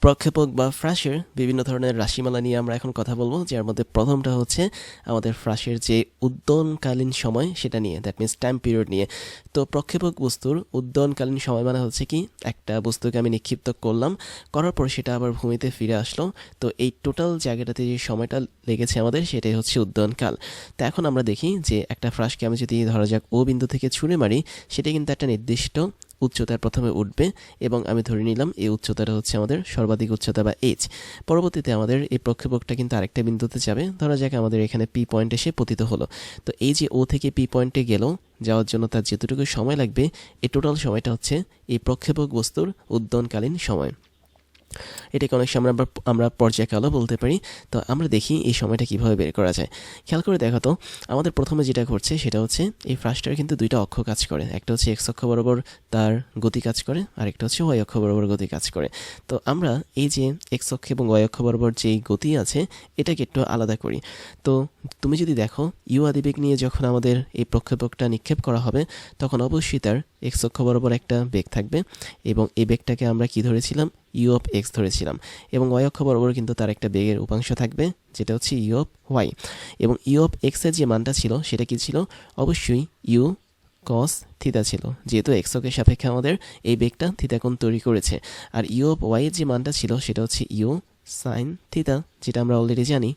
প্রক্ষেপক বা ফ্রাশের বিভিন্ন ধরনের রাশিমালা নিয়ে আমরা এখন কথা বলবো, যার মধ্যে প্রথমটা হচ্ছে আমাদের ফ্রাশের যে উদ্যনকালীন সময় সেটা নিয়ে, দ্যাট মিনস টাইম পিরিয়ড নিয়ে। তো প্রক্ষেপক বস্তুর উদ্যনকালীন সময় মানে হচ্ছে কি, একটা বস্তুকে আমি নিক্ষিপ্ত করলাম, করার পর সেটা আবার ভূমিতে ফিরে আসলো, তো এই টোটাল জায়গাটাতে যে সময়টা লেগেছে আমাদের সেটাই হচ্ছে উদ্যনকাল। তো এখন আমরা দেখি যে একটা ফ্রাশকে আমি যদি ধরা যাক ও বিন্দু থেকে ছুঁড়ে মারি, সেটা কিন্তু একটা নির্দিষ্ট উচ্চতায় প্রথমে উঠবে এবং আমি ধরে নিলাম এই উচ্চতাটা হচ্ছে আমাদের সর্বাধিক উচ্চতা বা এইচ। পরবর্তীতে আমাদের এই প্রক্ষেপকটা কিন্তু আরেকটা বিন্দুতে যাবে, ধরা যাক আমাদের এখানে পি পয়েন্ট এসে পতিত হলো। তো এই যে ও থেকে পি পয়েন্টে গেল, যাওয়ার জন্য তার যেটুকু সময় লাগবে, এই টোটাল সময়টা হচ্ছে এই প্রক্ষেপক বস্তুর উদ্যনকালীন সময়। এটাকে অনেক সময় আমরা পর্যায়কালও বলতে পারি। তো আমরা দেখি এই সময়টা কিভাবে বের করা যায়। খেয়াল করে দেখো তো, আমাদের প্রথমে যেটা ঘটছে সেটা হচ্ছে এই ফ্রাশটার কিন্তু দুইটা অক্ষ কাজ করে, একটা হচ্ছে এক্স অক্ষ বরাবর তার গতি কাজ করে, আর একটা হচ্ছে ওয়াই অক্ষ বরাবর গতি কাজ করে। তো আমরা এই যে এক্স অক্ষ এবং ওয়াই অক্ষ বরাবর যেই গতি আছে এটাকে একটু আলাদা করি। তো তুমি যদি দেখো, ইউ আদিবেগ নিয়ে যখন আমাদের এই প্রক্ষেপকটা নিক্ষেপ করা হবে, তখন অবশ্যই তার এক্স অক্ষ বরাবর একটা বেগ থাকবে, এবং এই বেগটাকে আমরা কি ধরেছিলাম, ইউ অফ এক্স ধরেছিলাম, এবং ওয়াই অক্ষ বরাবর কিন্তু তার একটা বেগের উপাংশ থাকবে, যেটা হচ্ছে ইউ অফ ওয়াই। এবং ইউ অফ এক্সের যে মানটা ছিল সেটা কি ছিল, অবশ্যই ইউ কস থিতা ছিল, যেহেতু এক্স অক্ষের সাপেক্ষে আমাদের এই বেগটা থিতা কোণ তৈরি করেছে। আর ইউ অফ ওয়াই এর যে মানটা ছিল সেটা হচ্ছে ইউ সাইন থিতা, যেটা আমরা অলরেডি জানি।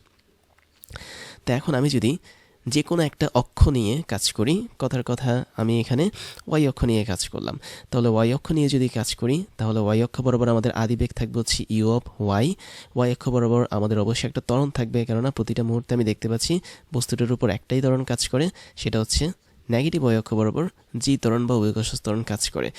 তো এখন আমি যদি যে কোনো একটা অক্ষ নিয়ে কাজ করি, কথার কথা আমি এখানে ওয়াই অক্ষ নিয়ে কাজ করলাম, তাহলে ওয়াই অক্ষ নিয়ে যদি কাজ করি, তাহলে ওয়াই অক্ষ বরাবর আমাদের আদিবেগ থাকবে হচ্ছে ইউ অফ ওয়াই। ওয়াই অক্ষ বরাবর আমাদের অবশ্যই একটা ত্বরণ থাকবে, কেননা প্রতিটা মুহূর্তে আমি দেখতে পাচ্ছি বস্তুটার উপর একটাই ত্বরণ কাজ করে, সেটা হচ্ছে নেগেটিভ ওয়াই অক্ষ বরাবর জি ত্বরণ বা অভিকর্ষ ত্বরণ কাজ করে।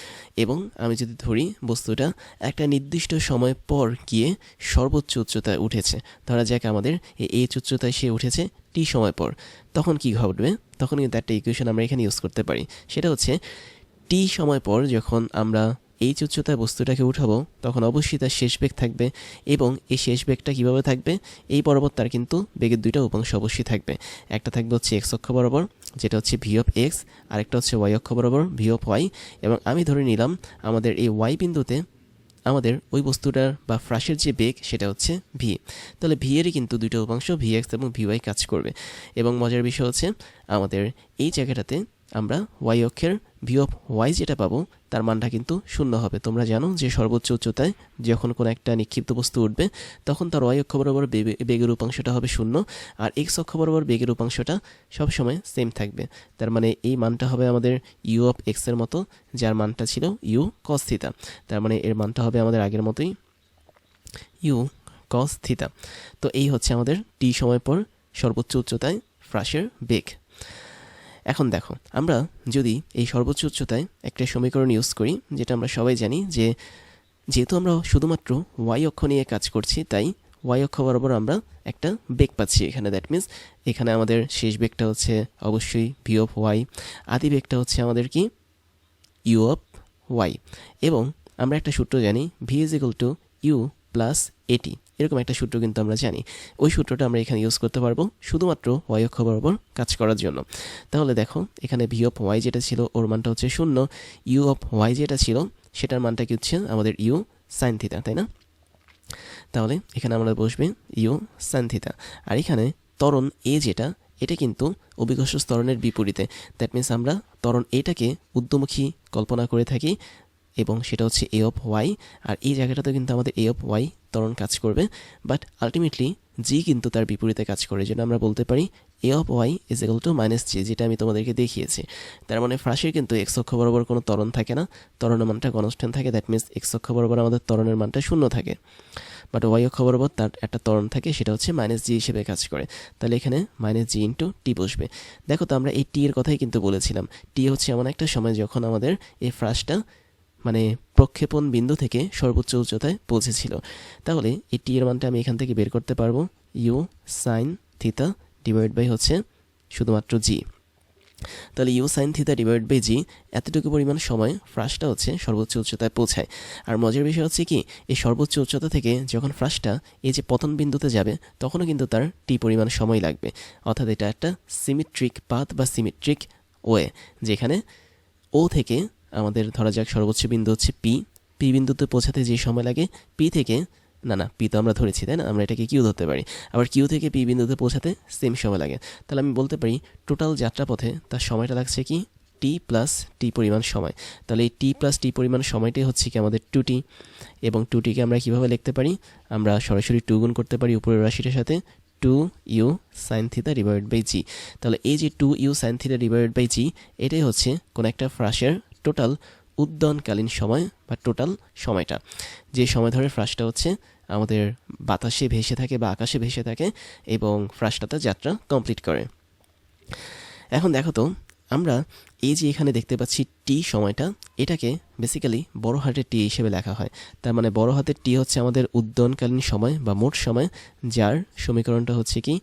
এবং আমি যদি ধরি বস্তুটা একটা নির্দিষ্ট সময় পর গিয়ে সর্বোচ্চ উচ্চতায় উঠেছে, ধরা যাক আমাদের এই এইচ উচ্চতায় সে উঠেছে টি সময় পর, তখন কি ঘটবে, তখন কিন্তু একটা ইকুয়েশন আমরা এখানে ইউজ করতে পারি, সেটা হচ্ছে টি সময় পর যখন আমরা এইচ উচ্চতায় বস্তুটাকে উঠাবো, তখন অবশ্যই তার শেষ বেগ থাকবে, এবং এই শেষ বেগটা কীভাবে থাকবে, এই বরাবর তার কিন্তু বেগের দুইটা উপাংশ অবশ্যই থাকবে, একটা থাকবে হচ্ছে এক্স অক্ষ বরাবর যেটা হচ্ছে ভি অফ এক্স, আরেকটা হচ্ছে ওয়াই অক্ষ বরাবর ভি অফ ওয়াই। এবং আমি ধরে নিলাম আমাদের এই ওয়াই বিন্দুতে আমাদের ওই বস্তুটার বা ফ্রাশের যে বেগ সেটা হচ্ছে ভি, তাহলে ভি এরই কিন্তু দুইটা উপাংশ ভি এক্স এবং ভি ওয়াই কাজ করবে। এবং মজার বিষয় হচ্ছে আমাদের এই জায়গাটাতে আমরা ওয়াই অক্ষের ভি অফ ওয়াই যেটা পাবো তার মানটা কিন্তু শূন্য হবে। তোমরা জানো যে সর্বোচ্চ উচ্চতায় যখন কোনো একটা নিক্ষিপ্ত বস্তু উঠবে, তখন তার ওয়াই অক্ষ বরাবর বেগের উপাংশটা হবে শূন্য, আর এক্স অক্ষ বরাবর বেগের উপাংশটা সবসময় সেম থাকবে। তার মানে এই মানটা হবে আমাদের ইউ অফ এক্সের মতো, যার মানটা ছিল ইউ কস থিতা। তার মানে এর মানটা হবে আমাদের আগের মতোই ইউ কস থিতা। তো এই হচ্ছে আমাদের টি সময় পর সর্বোচ্চ উচ্চতায় ফ্রাশের বেগ। এখন দেখো, আমরা যদি এই সর্বোচ্চ উচ্চতায় একটা সমীকরণ ইউজ করি, যেটা আমরা সবাই জানি যে যেহেতু আমরা শুধুমাত্র ওয়াই অক্ষ নিয়ে কাজ করছি, তাই ওয়াই অক্ষ বরাবর আমরা একটা বেগ পাচ্ছি এখানে, দ্যাট মিনস এখানে আমাদের শেষ বেগটা হচ্ছে অবশ্যই ভি অফ ওয়াই, আদি বেগটা হচ্ছে আমাদের কি ইউ অফ ওয়াই। এবং আমরা একটা সূত্র জানি, v is equal to u plus a t, এরকম একটা সূত্র কিন্তু আমরা জানি। ওই সূত্রটা আমরা এখানে ইউজ করতে পারবো শুধুমাত্র ওয়াই অক্ষ বরাবর কাজ করার জন্য। তাহলে দেখো, এখানে ভি অফ ওয়াই যেটা ছিল ওর মানটা হচ্ছে শূন্য, ইউ অফ ওয়াই যেটা ছিল সেটার মানটা কি হচ্ছে আমাদের ইউ সাইন থিতা, তাই না? তাহলে এখানে আমরা বসবে ইউ সাইন থিতা। আর এখানে ত্বরণ এ যেটা, এটা কিন্তু অভিকর্ষ ত্বরণের বিপরীতে, দ্যাট মিনস আমরা ত্বরণ এটাকে ঊর্ধ্বমুখী কল্পনা করে থাকি, এবং সেটা হচ্ছে এ অফ ওয়াই। আর এই জায়গাটাতে কিন্তু আমাদের এ অফ ওয়াই ত্বরণ কাজ করবে, বাট আলটিমেটলি জি কিন্তু তার বিপরীতে কাজ করে, যেটা আমরা বলতে পারি A of Y is equal to minus G, যেটা আমি তোমাদেরকে দেখিয়েছি। তার মানে ফ্রাশের কিন্তু এক্স অক্ষ বরাবর কোনো ত্বরণ থাকে না, ত্বরণের মানটা কনস্ট্যান্ট থাকে, দ্যাট মিনস এক্স অক্ষ বরাবর আমাদের ত্বরণের মানটা শূন্য থাকে, বাট ওয়াই অক্ষ বরাবর তার একটা ত্বরণ থাকে, সেটা হচ্ছে মাইনাস জি হিসেবে কাজ করে। তাহলে এখানে মাইনাস জি ইন্টু টি বসবে। দেখো তো, আমরা এই টি এর কথাই কিন্তু বলেছিলাম, টি হচ্ছে এমন একটা সময় যখন আমাদের এই ফ্রাশটা মানে প্রক্ষেপণ বিন্দু থেকে সর্বোচ্চ উচ্চতায় পৌঁছেছিল। তাহলে এই টি এর মানটা আমি এখান থেকে বের করতে পারবো U sine theta divide by হচ্ছে শুধুমাত্র জি। তাহলে U sine theta divide by G, এতটুকু পরিমাণ সময় ফ্রাশটা হচ্ছে সর্বোচ্চ উচ্চতায় পৌঁছায়। আর মজার বিষয় হচ্ছে কি, এই সর্বোচ্চ উচ্চতা থেকে যখন ফ্রাশটা এই যে পতন বিন্দুতে যাবে, তখনও কিন্তু তার টি পরিমাণ সময় লাগবে। অর্থাৎ এটা একটা সিমেট্রিক পাথ বা সিমেট্রিক ওয়ে, যেখানে ও থেকে আমাদের ধরা যাক সর্বোচ্চ বিন্দু হচ্ছে পি, পি বিন্দুতে পৌঁছাতে যে সময় লাগে, পি থেকে না পি তো আমরা ধরেছি, তাই না? আমরা এটাকে কিউ ধরতে পারি। আবার কিউ থেকে পি বিন্দুতে পৌঁছাতে সেম সময় লাগে। তাহলে আমি বলতে পারি টোটাল যাত্রাপথে তার সময়টা লাগছে কি টি প্লাস টি পরিমাণ সময়। তাহলে এই টি প্লাস টি পরিমাণ সময়টাই হচ্ছে কি আমাদের 2t, এবং 2tকে আমরা কীভাবে লিখতে পারি? আমরা সরাসরি 2 গুণ করতে পারি উপরের রাশিটার সাথে, 2u sine theta divided by G. তাহলে এই যে 2u sine theta divided by G, এটাই হচ্ছে কোনো একটা ফ্রাসের টোটাল উদ্যানকালীন সময় বা টোটাল সময়টা, যে সময় ধরে ফ্রাসটা হচ্ছে আমাদের বাতাসে ভেসে থাকে বা আকাশে ভেসে থাকে এবং ফ্রাসটাতে যাত্রা কমপ্লিট করে। এখন দেখো তো, আমরা এই যে এখানে দেখতে পাচ্ছি টি সময়টা, এটাকে বেসিক্যালি বড় হাতের টি হিসেবে লেখা হয়। তার মানে বড় হাতের টি হচ্ছে আমাদের উদ্যানকালীন সময় বা মোট সময়, যার সমীকরণটা হচ্ছে কি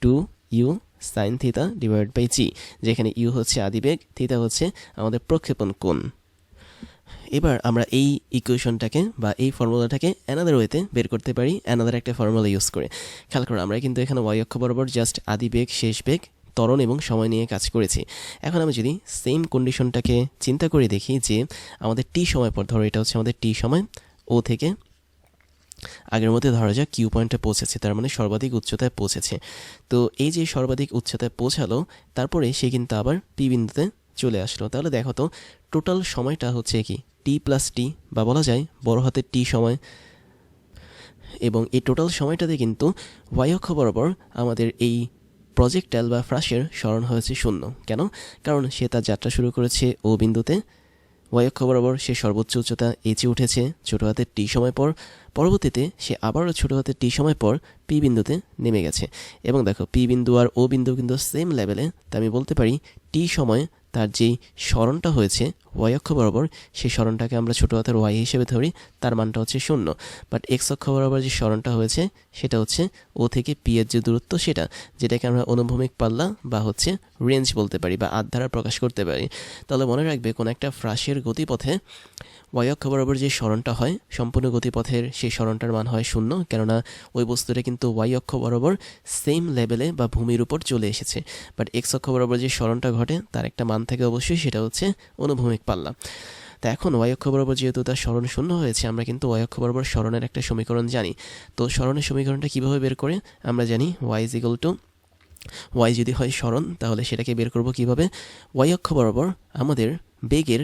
2u sine theta divide by G, যেখানে ইউ হচ্ছে আদিবেগ, থিটা হচ্ছে আমাদের প্রক্ষেপণ কোণ। এবার আমরা এই ইকুয়েশনটাকে বা এই ফর্মুলাটাকে অ্যানাদার ওয়েতে বের করতে পারি, অ্যানাদার একটা ফর্মুলা ইউজ করে। খেয়াল করো, আমরা কিন্তু এখানে ওয়াই অক্ষ বরাবর জাস্ট আদিবেগ, শেষ বেগ, ত্বরণ এবং সময় নিয়ে কাজ করেছি। এখন আমি যদি সেম কন্ডিশনটাকে চিন্তা করে দেখি যে আমাদের টি সময় পর, ধরো এটা হচ্ছে আমাদের টি সময়, ও থেকে আগের মধ্যে ধরা যাক কিউ পয়েন্টে পৌঁছেছে, তার মানে সর্বাধিক উচ্চতায় পৌঁছেছে। তো এই যে সর্বাধিক উচ্চতায় পৌঁছালো, তারপরে সে কিন্তু আবার পি বিন্দুতে চলে আসলো। তাহলে দেখো তো, টোটাল সময়টা হচ্ছে কি টি প্লাস টি, বা বলা যায় বড় হাতের টি সময়। এবং এই টোটাল সময়টাতে কিন্তু ওয়াই অক্ষ বরাবর আমাদের এই প্রজেক্টাইল বা ফ্রাসের সরণ হয়েছে 0। কেন? কারণ সে তার যাত্রা শুরু করেছে ও বিন্দুতে, ওয়াই অক্ষ বরাবর সে সর্বোচ্চ উচ্চতা এইচে উঠেছে ছোটো হাতের টি সময় পর, পরবর্তীতে সে আবারও ছোটো হাতের টি সময় পর পি বিন্দুতে নেমে গেছে। এবং দেখো, পি বিন্দু আর ও বিন্দু কিন্তু সেম লেভেলে, তা আমি বলতে পারি টি সময় তার যেই সরণটা হয়েছে ওয়াই অক্ষ বরাবর, সেই সরণটাকে আমরা ছোটো হাতের ওয়াই হিসেবে ধরি, তার মানটা হচ্ছে 0। বাট এক্স অক্ষ বরাবর যে সরণটা হয়েছে সেটা হচ্ছে ও থেকে পি এর যে দূরত্ব, সেটা, যেটাকে আমরা অনুভূমিক পাল্লা বা হচ্ছে রেঞ্জ বলতে পারি বা আধ দ্বারা প্রকাশ করতে পারি। তাহলে মনে রাখবে, কোনো একটা ফ্রাসের গতিপথে ওয়াই অক্ষ বরাবর যে সরণটা হয়, সম্পূর্ণ গতিপথের সেই সরণটার মান হয় 0, কেননা ওই বস্তুটা কিন্তু ওয়াই অক্ষ বরাবর সেম লেভেলে বা ভূমির উপর চলে এসেছে। বাট এক্স অক্ষ বরাবর যে সরণটা ঘটে তার একটা মান থাকে অবশ্যই, সেটা হচ্ছে অনুভূমিক পাল্লা। তা এখন ওয়াই অক্ষ বরাবর যেহেতু তার সরণ 0 হয়েছে, আমরা কিন্তু ওয়াই অক্ষ বরাবর সরণের একটা সমীকরণ জানি। তো সরণের সমীকরণটা কীভাবে বের করে? আমরা জানি y is equal to, y যদি হয় সরণ, তাহলে সেটাকে বের করব কিভাবে? ওয়াই অক্ষ বরাবর আমাদের বেগের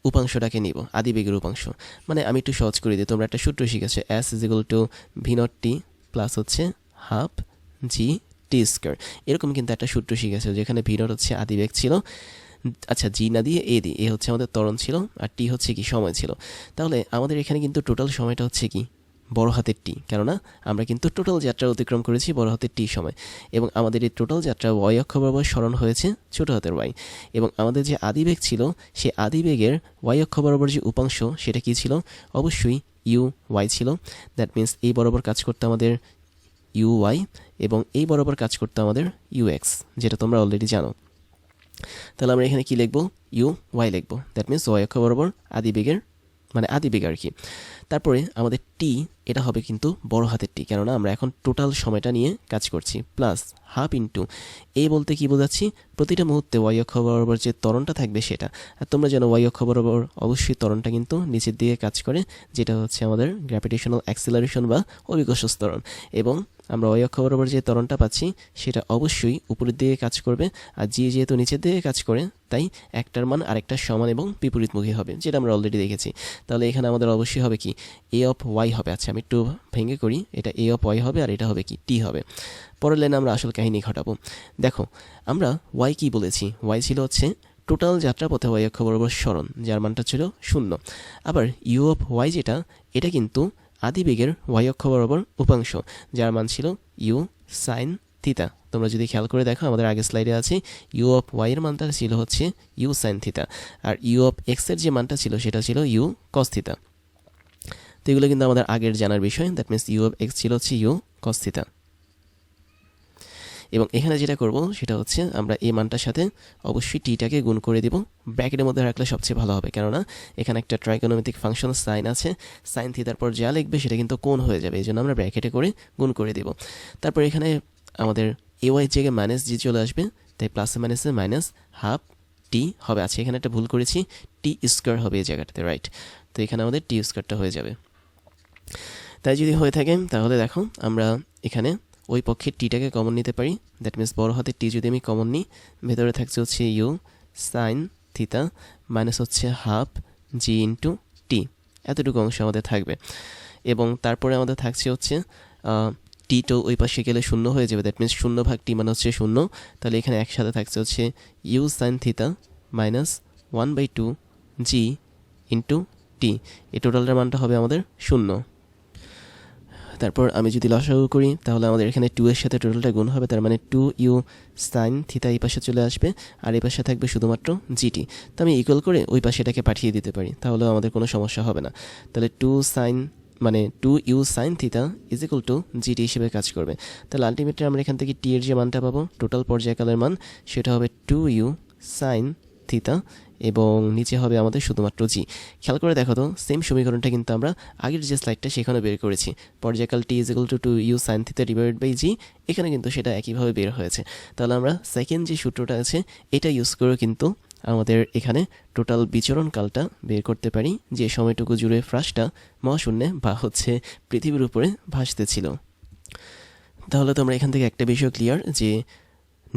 উপাংশটাকে নিব, আদি বেগের উপাংশ। মানে আমি একটু সহজ করে দিই, তোমরা একটা সূত্র শিখেছো, S is equal two V naught T plus হচ্ছে হাফ জি টি স্কোয়ার। এরকম কিন্তু একটা সূত্র শিখেছো, যেখানে ভি নট হচ্ছে আদি বেগ ছিল, আচ্ছা জি না দিয়ে এ দিই, এ হচ্ছে আমাদের ত্বরণ ছিল, আর টি হচ্ছে কি সময় ছিল। তাহলে আমাদের এখানে কিন্তু টোটাল সময়টা হচ্ছে কি বড় হাতের টি, কেননা আমরা কিন্তু টোটাল যাত্রা অতিক্রম করেছি বড় হাতের টি সময়। এবং আমাদের এই টোটাল যাত্রা ওয়াই অক্ষ বরাবর সরণ হয়েছে ছোট হাতের ওয়াই। এবং আমাদের যে আদিবেগ ছিল, সে আদিবেগের ওয়াই অক্ষ বরাবর যে উপাংশ, সেটা কি ছিল? অবশ্যই ইউ ওয়াই ছিল। দ্যাট মিন্স এই বরাবর কাজ করতে আমাদের ইউ ওয়াই, এবং এই বরাবর কাজ করতে আমাদের ইউ এক্স, যেটা তোমরা অলরেডি জানো। তাহলে আমরা এখানে কি লিখবো? ইউ ওয়াই লিখবো। দ্যাট মিন্স ওয়াই অক্ষ বরাবর আদিবেগের, মানে আদিবেগ আর কি। তারপরে আমাদের টি, এটা হবে কিন্তু বড় হাতের টি, কেননা আমরা এখন টোটাল সময়টা নিয়ে কাজ করছি, প্লাস হাফ ইন্টু, এই বলতে কি বোঝাচ্ছি? প্রতিটা মুহূর্তে ওয়াই অক্ষ বরাবর যে ত্বরণটা থাকবে সেটা। আর তোমরা জানো ওয়াই অক্ষ বরাবর অবশ্যই ত্বরণটা কিন্তু নিচের দিকে কাজ করে, যেটা হচ্ছে আমাদের গ্র্যাভিটেশনাল অ্যাক্সিলারেশন বা অভিকর্ষ ত্বরণ। এবং আমরা ওয়াই অক্ষ বরাবর যে ত্বরণটা পাচ্ছি সেটা অবশ্যই উপরের দিকে কাজ করবে, আর জি যেহেতু নিচের দিকে কাজ করে, তাই একটার মান আরেকটার সমান এবং বিপরীতমুখী হবে, যেটা আমরা অলরেডি দেখেছি। তাহলে এখানে আমাদের অবশ্যই হবে কি এ অফ ওয়াই হবে। আচ্ছা, আমি একটু ভেঙে করি, এটা এ অফ ওয়াই হবে, আর এটা হবে কি টি হবে। পরের লাইনে আমরা আসল কাহিনী ঘটাবো। দেখো, আমরা ওয়াই কি বলেছি? ওয়াই ছিল হচ্ছে টোটাল যাত্রাপথে ওয়াই অক্ষ বরাবর সরণ, যার মানটা ছিল 0। আবার ইউ অফ ওয়াই যেটা, এটা কিন্তু আদিবেগের ওয়াই অক্ষ বরাবর উপাংশ, যার মান ছিল ইউ সাইন থিটা। তোমরা যদি খেয়াল করে দেখো, আমাদের আগের স্লাইডে আছে ইউ অফ ওয়াই এর মানটা ছিল হচ্ছে ইউ সাইন থিটা, আর ইউ অফ এক্স এর যে মানটা ছিল সেটা ছিল ইউ কস থিটা। তো এগুলো কিন্তু আমাদের আগের জানার বিষয়। That means u of x ছিল হচ্ছে ইউ কস থিটা। এবং এখানে যেটা করব সেটা হচ্ছে আমরা এই মানটার সাথে অবশ্যই টিটাকে গুণ করে দিব। ব্র্যাকেটের মধ্যে রাখলে সবচেয়ে ভালো হবে, কেননা এখানে একটা ট্রাইগোনোমেট্রিক ফাংশন সাইন আছে, সাইন থিটার পর যা লিখবে সেটা কিন্তু কোণ হয়ে যাবে, এই জন্য আমরা ব্র্যাকেটে করে গুণ করে দেব। তারপর এখানে আমাদের এ ওয়াই জায়গায় মাইনাস জি চলে আসবে, তাই প্লাসে মাইনাসে মাইনাস হাফ টি হবে। আছে এখানে একটা ভুল করেছি, টি স্কোয়ার হবে এই জায়গাটাতে, রাইট? তো এখানে আমাদের টি স্কোয়ারটা হয়ে যাবে। তাই যদি হয়ে থাকে তাহলে দেখো আমরা এখানে ওই পক্ষে টিটাকে কমন নিতে পারি। দ্যাট মিনস বড় হাতে টি যদি আমি কমন নিই, ভেতরে থাকছে হচ্ছে ইউ সাইন থিতা মাইনাস হচ্ছে হাফ জি ইন্টু টি, এতটুকু অংশ আমাদের থাকবে। এবং তারপরে আমাদের থাকছে হচ্ছে টি তো ওই পাশে গেলে শূন্য হয়ে যাবে, দ্যাট মিনস 0/টি মানে হচ্ছে 0, তাহলে এখানে একসাথে থাকছে হচ্ছে you sine theta minus 1/2 G into T, এই টোটালটার মানটা হবে আমাদের 0। তারপর আমি যদি লসাগু করি তাহলে আমাদের এখানে 2 এর সাথে টোটালটা গুণ হবে, তার মানে 2 ইউ সাইন থিতা এই পাশে চলে আসবে, আর এই পাশে থাকবে শুধুমাত্র জিটি। তো আমি ইকুয়াল করে ওই পাশে এটাকে পাঠিয়ে দিতে পারি, তাহলেও আমাদের কোনো সমস্যা হবে না। তাহলে 2 you sine theta is equal to g t হিসেবে কাজ করবে। তাহলে আলটিমেটলি আমরা এখান থেকে টি এর যে মানটা পাবো, টোটাল পর্যায়কালের মান, সেটা হবে 2 ইউ সাইন থিতা এবং নিচে হবে আমাদের শুধুমাত্র জি। খেয়াল করে দেখো তো, সেম সমীকরণটা কিন্তু আমরা আগের যে স্লাইডটা সেখানে বের করেছি, পর্যায়কাল T is equal to 2 you sine theta divided by G, এখানে কিন্তু সেটা একইভাবে বের হয়েছে। তাহলে আমরা সেকেন্ড যে সূত্রটা আছে এটা ইউজ করে কিন্তু আমাদের এখানে টোটাল বিচরণকালটা বের করতে পারি, যে সময়টুকু জুড়ে ফ্রাসটা মহাশূন্যে বা হচ্ছে পৃথিবীর উপরে ভাসতেছিল। তাহলে তো আমরা এখান থেকে একটা বিষয় ক্লিয়ার, যে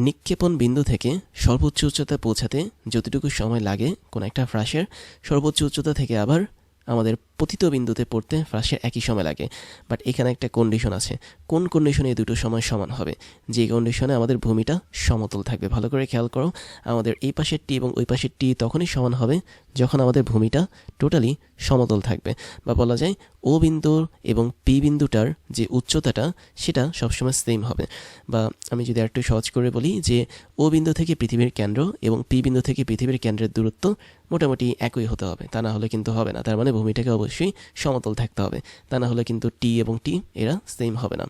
নিক্ষেপণ বিন্দু থেকে সর্বোচ্চ উচ্চতা পৌঁছাতে যতটুকু সময় লাগে কোনো একটা ফ্রাসের, সর্বোচ্চ উচ্চতা থেকে আবার আমাদের পতিত বিন্দুতে পড়তে ফ্রাসের একই সময় লাগে। বাট এখানে একটা কন্ডিশন আছে, কোন কন্ডিশনে এই দুটো সময় সমান হবে, যে কন্ডিশনে আমাদের ভূমিটা সমতল থাকবে। ভালো করে খেয়াল করো, আমাদের এই পাশের টি এবং ওই পাশের টি তখনই সমান হবে যখন আমাদের ভূমিটা টোটালি সমতল থাকবে, বা বলা যায় ও বিন্দুর এবং পি বিন্দুটার যে উচ্চতাটা সেটা সবসময় সেম হবে। বা আমি যদি একটু সহজ করে বলি, যে ও বিন্দু থেকে পৃথিবীর কেন্দ্র এবং পি বিন্দু থেকে পৃথিবীর কেন্দ্রের দূরত্ব মোটামুটি একই হতে হবে, তা না হলে কিন্তু হবে না। তার মানে ভূমিটাকে অবশ্যই সমতল থাকতে হবে, তা না হলে কিন্তু টি এবং টি এরা সেম হবে না।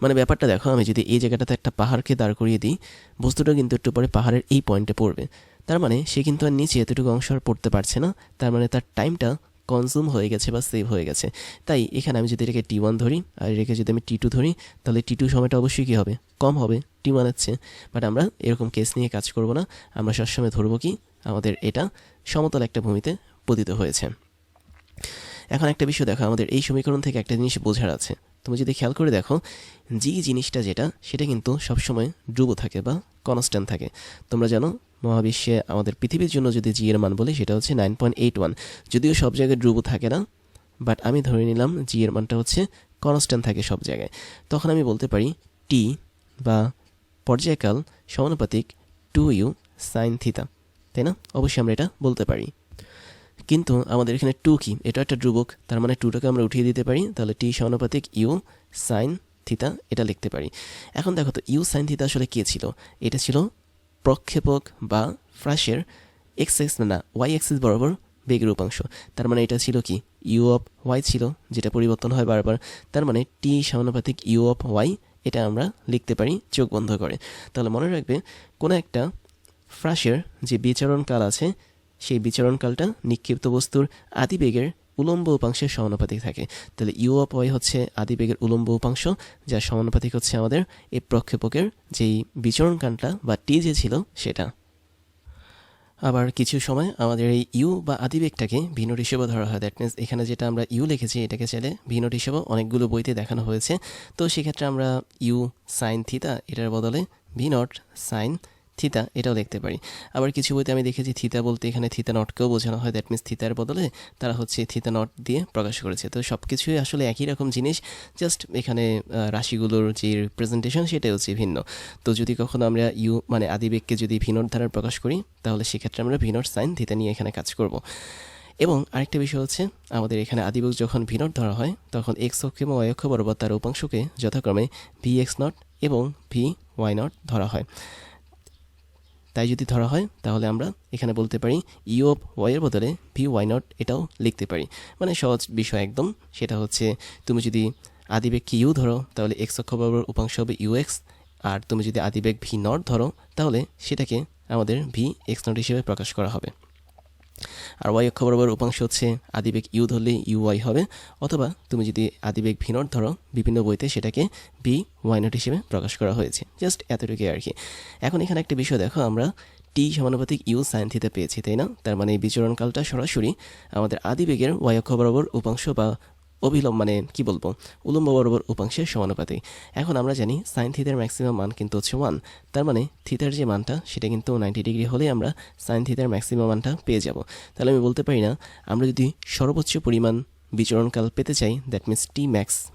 মানে ব্যাপারটা দেখো, আমি যদি এই জায়গাটাতে একটা পাহাড়কে দাঁড় করিয়ে দিই, বস্তুটা কিন্তু একটু পরে পাহাড়ের এই পয়েন্টে পড়বে, তার মানে সে কিন্তু আর নিচে এতটুকু অংশ আর পড়তে পারছে না, তার মানে তার টাইমটা কনজিউম হয়ে গেছে বা সেভ হয়ে গেছে। তাই এখানে আমি যদি এটাকে T1 ধরি আর এটাকে যদি আমি T2 ধরি, তাহলে T2 সময়টা অবশ্যই কী হবে, কম হবে, T1 হচ্ছে। বাট আমরা এরকম কেস নিয়ে কাজ করব না, আমরা সবসময় ধরবো কি আমাদের এটা সমতল একটা ভূমিতে পতিত হয়েছে। এখন একটা বিষয় দেখো, আমাদের এই সমীকরণ থেকে একটা জিনিস বোঝার আছে। তুমি যদি খেয়াল করে দেখো, জি জিনিসটা যেটা সেটা কিন্তু সবসময় ধ্রুব থাকে বা কনস্ট্যান্ট থাকে। তোমরা জানো মহাবিশ্বে আমাদের পৃথিবীর জন্য যদি জি এর মান বলি সেটা হচ্ছে 9.81, যদিও সব জায়গায় ধ্রুব থাকে না, বাট আমি ধরে নিলাম জি এর মানটা হচ্ছে কনস্ট্যান্ট থাকে সব জায়গায়। তখন আমি বলতে পারি টি বা পর্যায়কাল সমানুপাতিক 2 ইউ সাইন থিতা, তাই না? অবশ্যই আমরা এটা বলতে পারি। কিন্তু আমাদের এখানে 2 কি, এটা একটা ধ্রুবক, তার মানে 2টাকে আমরা উঠিয়ে দিতে পারি, তাহলে টি সমানুপাতিক ইউ সাইন থিতা এটা লিখতে পারি। এখন দেখো তো, ইউ সাইন থিতা আসলে কে ছিল? এটা ছিল প্রক্ষেপক বা ফ্রাসের ওয়াই অ্যাক্সিস বরাবর বেগের উপাংশ। তার মানে এটা ছিল কি, ইউ অফ ওয়াই ছিল, যেটা পরিবর্তন হয় বারবার। তার মানে টি সমানুপাতিক ইউ অফ ওয়াই, এটা আমরা লিখতে পারি চোখ বন্ধ করে। তাহলে মনে রাখবে, কোনো একটা ফ্রাসের যে বিচরণকাল আছে সেই বিচরণকালটা নিক্ষিপ্ত বস্তুর আদিবেগের উলম্ব উপাংশের সমানুপাতিক থাকে। তাহলে ইউ অফ ওয়াই হচ্ছে আদিবেগের উলম্ব উপাংশ, যার সমানুপাতিক হচ্ছে আমাদের এই প্রক্ষেপকের যেই বিচরণকালটা বা টি যে ছিল সেটা। আবার কিছু সময় আমাদের এই ইউ বা আদিবেগটাকে ভিনোট হিসেবে ধরা হয়। দ্যাট মিনস এখানে যেটা আমরা ইউ লিখেছি এটাকে চাইলে ভিনোট হিসেবেও অনেকগুলো বইতে দেখানো হয়েছে। তো সেক্ষেত্রে আমরা ইউ সাইন থিতা এটার বদলে ভিনোট সাইন থিতা এটাও লিখতে পারি। আবার কিছু বইতে আমি দেখেছি থিতা বলতে এখানে থিতা নটকেও বোঝানো হয়। দ্যাট মিনস থিতার বদলে তারা হচ্ছে থিতা নট দিয়ে প্রকাশ করেছে। তো সব কিছুই আসলে একই রকম জিনিস, জাস্ট এখানে রাশিগুলোর যে রিপ্রেজেন্টেশন সেটাই হচ্ছে ভিন্ন। তো যদি কখনো আমরা ইউ মানে আদিবেগকে যদি ভিনোট দ্বারা প্রকাশ করি, তাহলে সেক্ষেত্রে আমরা ভিনোট সাইন থিতা নিয়ে এখানে কাজ করব। এবং আরেকটা বিষয় হচ্ছে, আমাদের এখানে আদিবেগ যখন ভিনোট ধরা হয় তখন এক্স অক্ষ এবং ওয়াই অক্ষ বরাবর তার উপাংশকে যথাক্রমে ভি এক্স নট এবং ভি ওয়াই নট ধরা হয়। তাই যদি ধরা হয় তাহলে আমরা এখানে বলতে পারি ইউ অফ ওয়াইয়ের বদলে ভি ওয়াই নট এটাও লিখতে পারি। মানে সহজ বিষয় একদম। সেটা হচ্ছে, তুমি যদি আদিবেগকে ইউ ধরো তাহলে এক্স অক্ষ বরাবর উপাংশ হবে ইউ এক্স, আর তুমি যদি আদিবেগ ভি নট ধরো তাহলে সেটাকে আমাদের ভি এক্স নট হিসেবে প্রকাশ করা হবে। আর ওয়াই অক্ষ বরাবর উপাংশ হচ্ছে আদিবেগ ইউ ধরলে ইউ ওয়াই হবে, অথবা তুমি যদি আদিবেগ ভি নট ধরো বিভিন্ন বইতে সেটাকে ভি ওয়াই নট হিসেবে প্রকাশ করা হয়েছে। জাস্ট এতটুকুই আর কি। এখন এখানে একটা বিষয় দেখো, আমরা টি সমানুপাতিক ইউ সাইন থিতা পেয়েছি, তাই না? তার মানে এই বিচরণকালটা সরাসরি আমাদের আদিবেগের ওয়াই অক্ষ বরাবর উপাংশ বা অবিলম্ব মানে কি বলবো, উলম্ব বরাবর উপাংশের সমানুপাতিক। এখন আমরা জানি সাইন থিতার ম্যাক্সিমাম মান কিন্তু হচ্ছে 1, তার মানে থিতার যে মানটা সেটা কিন্তু 90 ডিগ্রি হলে আমরা সাইন থিতার ম্যাক্সিমাম মানটা পেয়ে যাব। তাহলে আমি বলতে পারি না আমরা যদি সর্বোচ্চ পরিমাণ বিচরণকাল পেতে চাই, দ্যাট মিন্স টি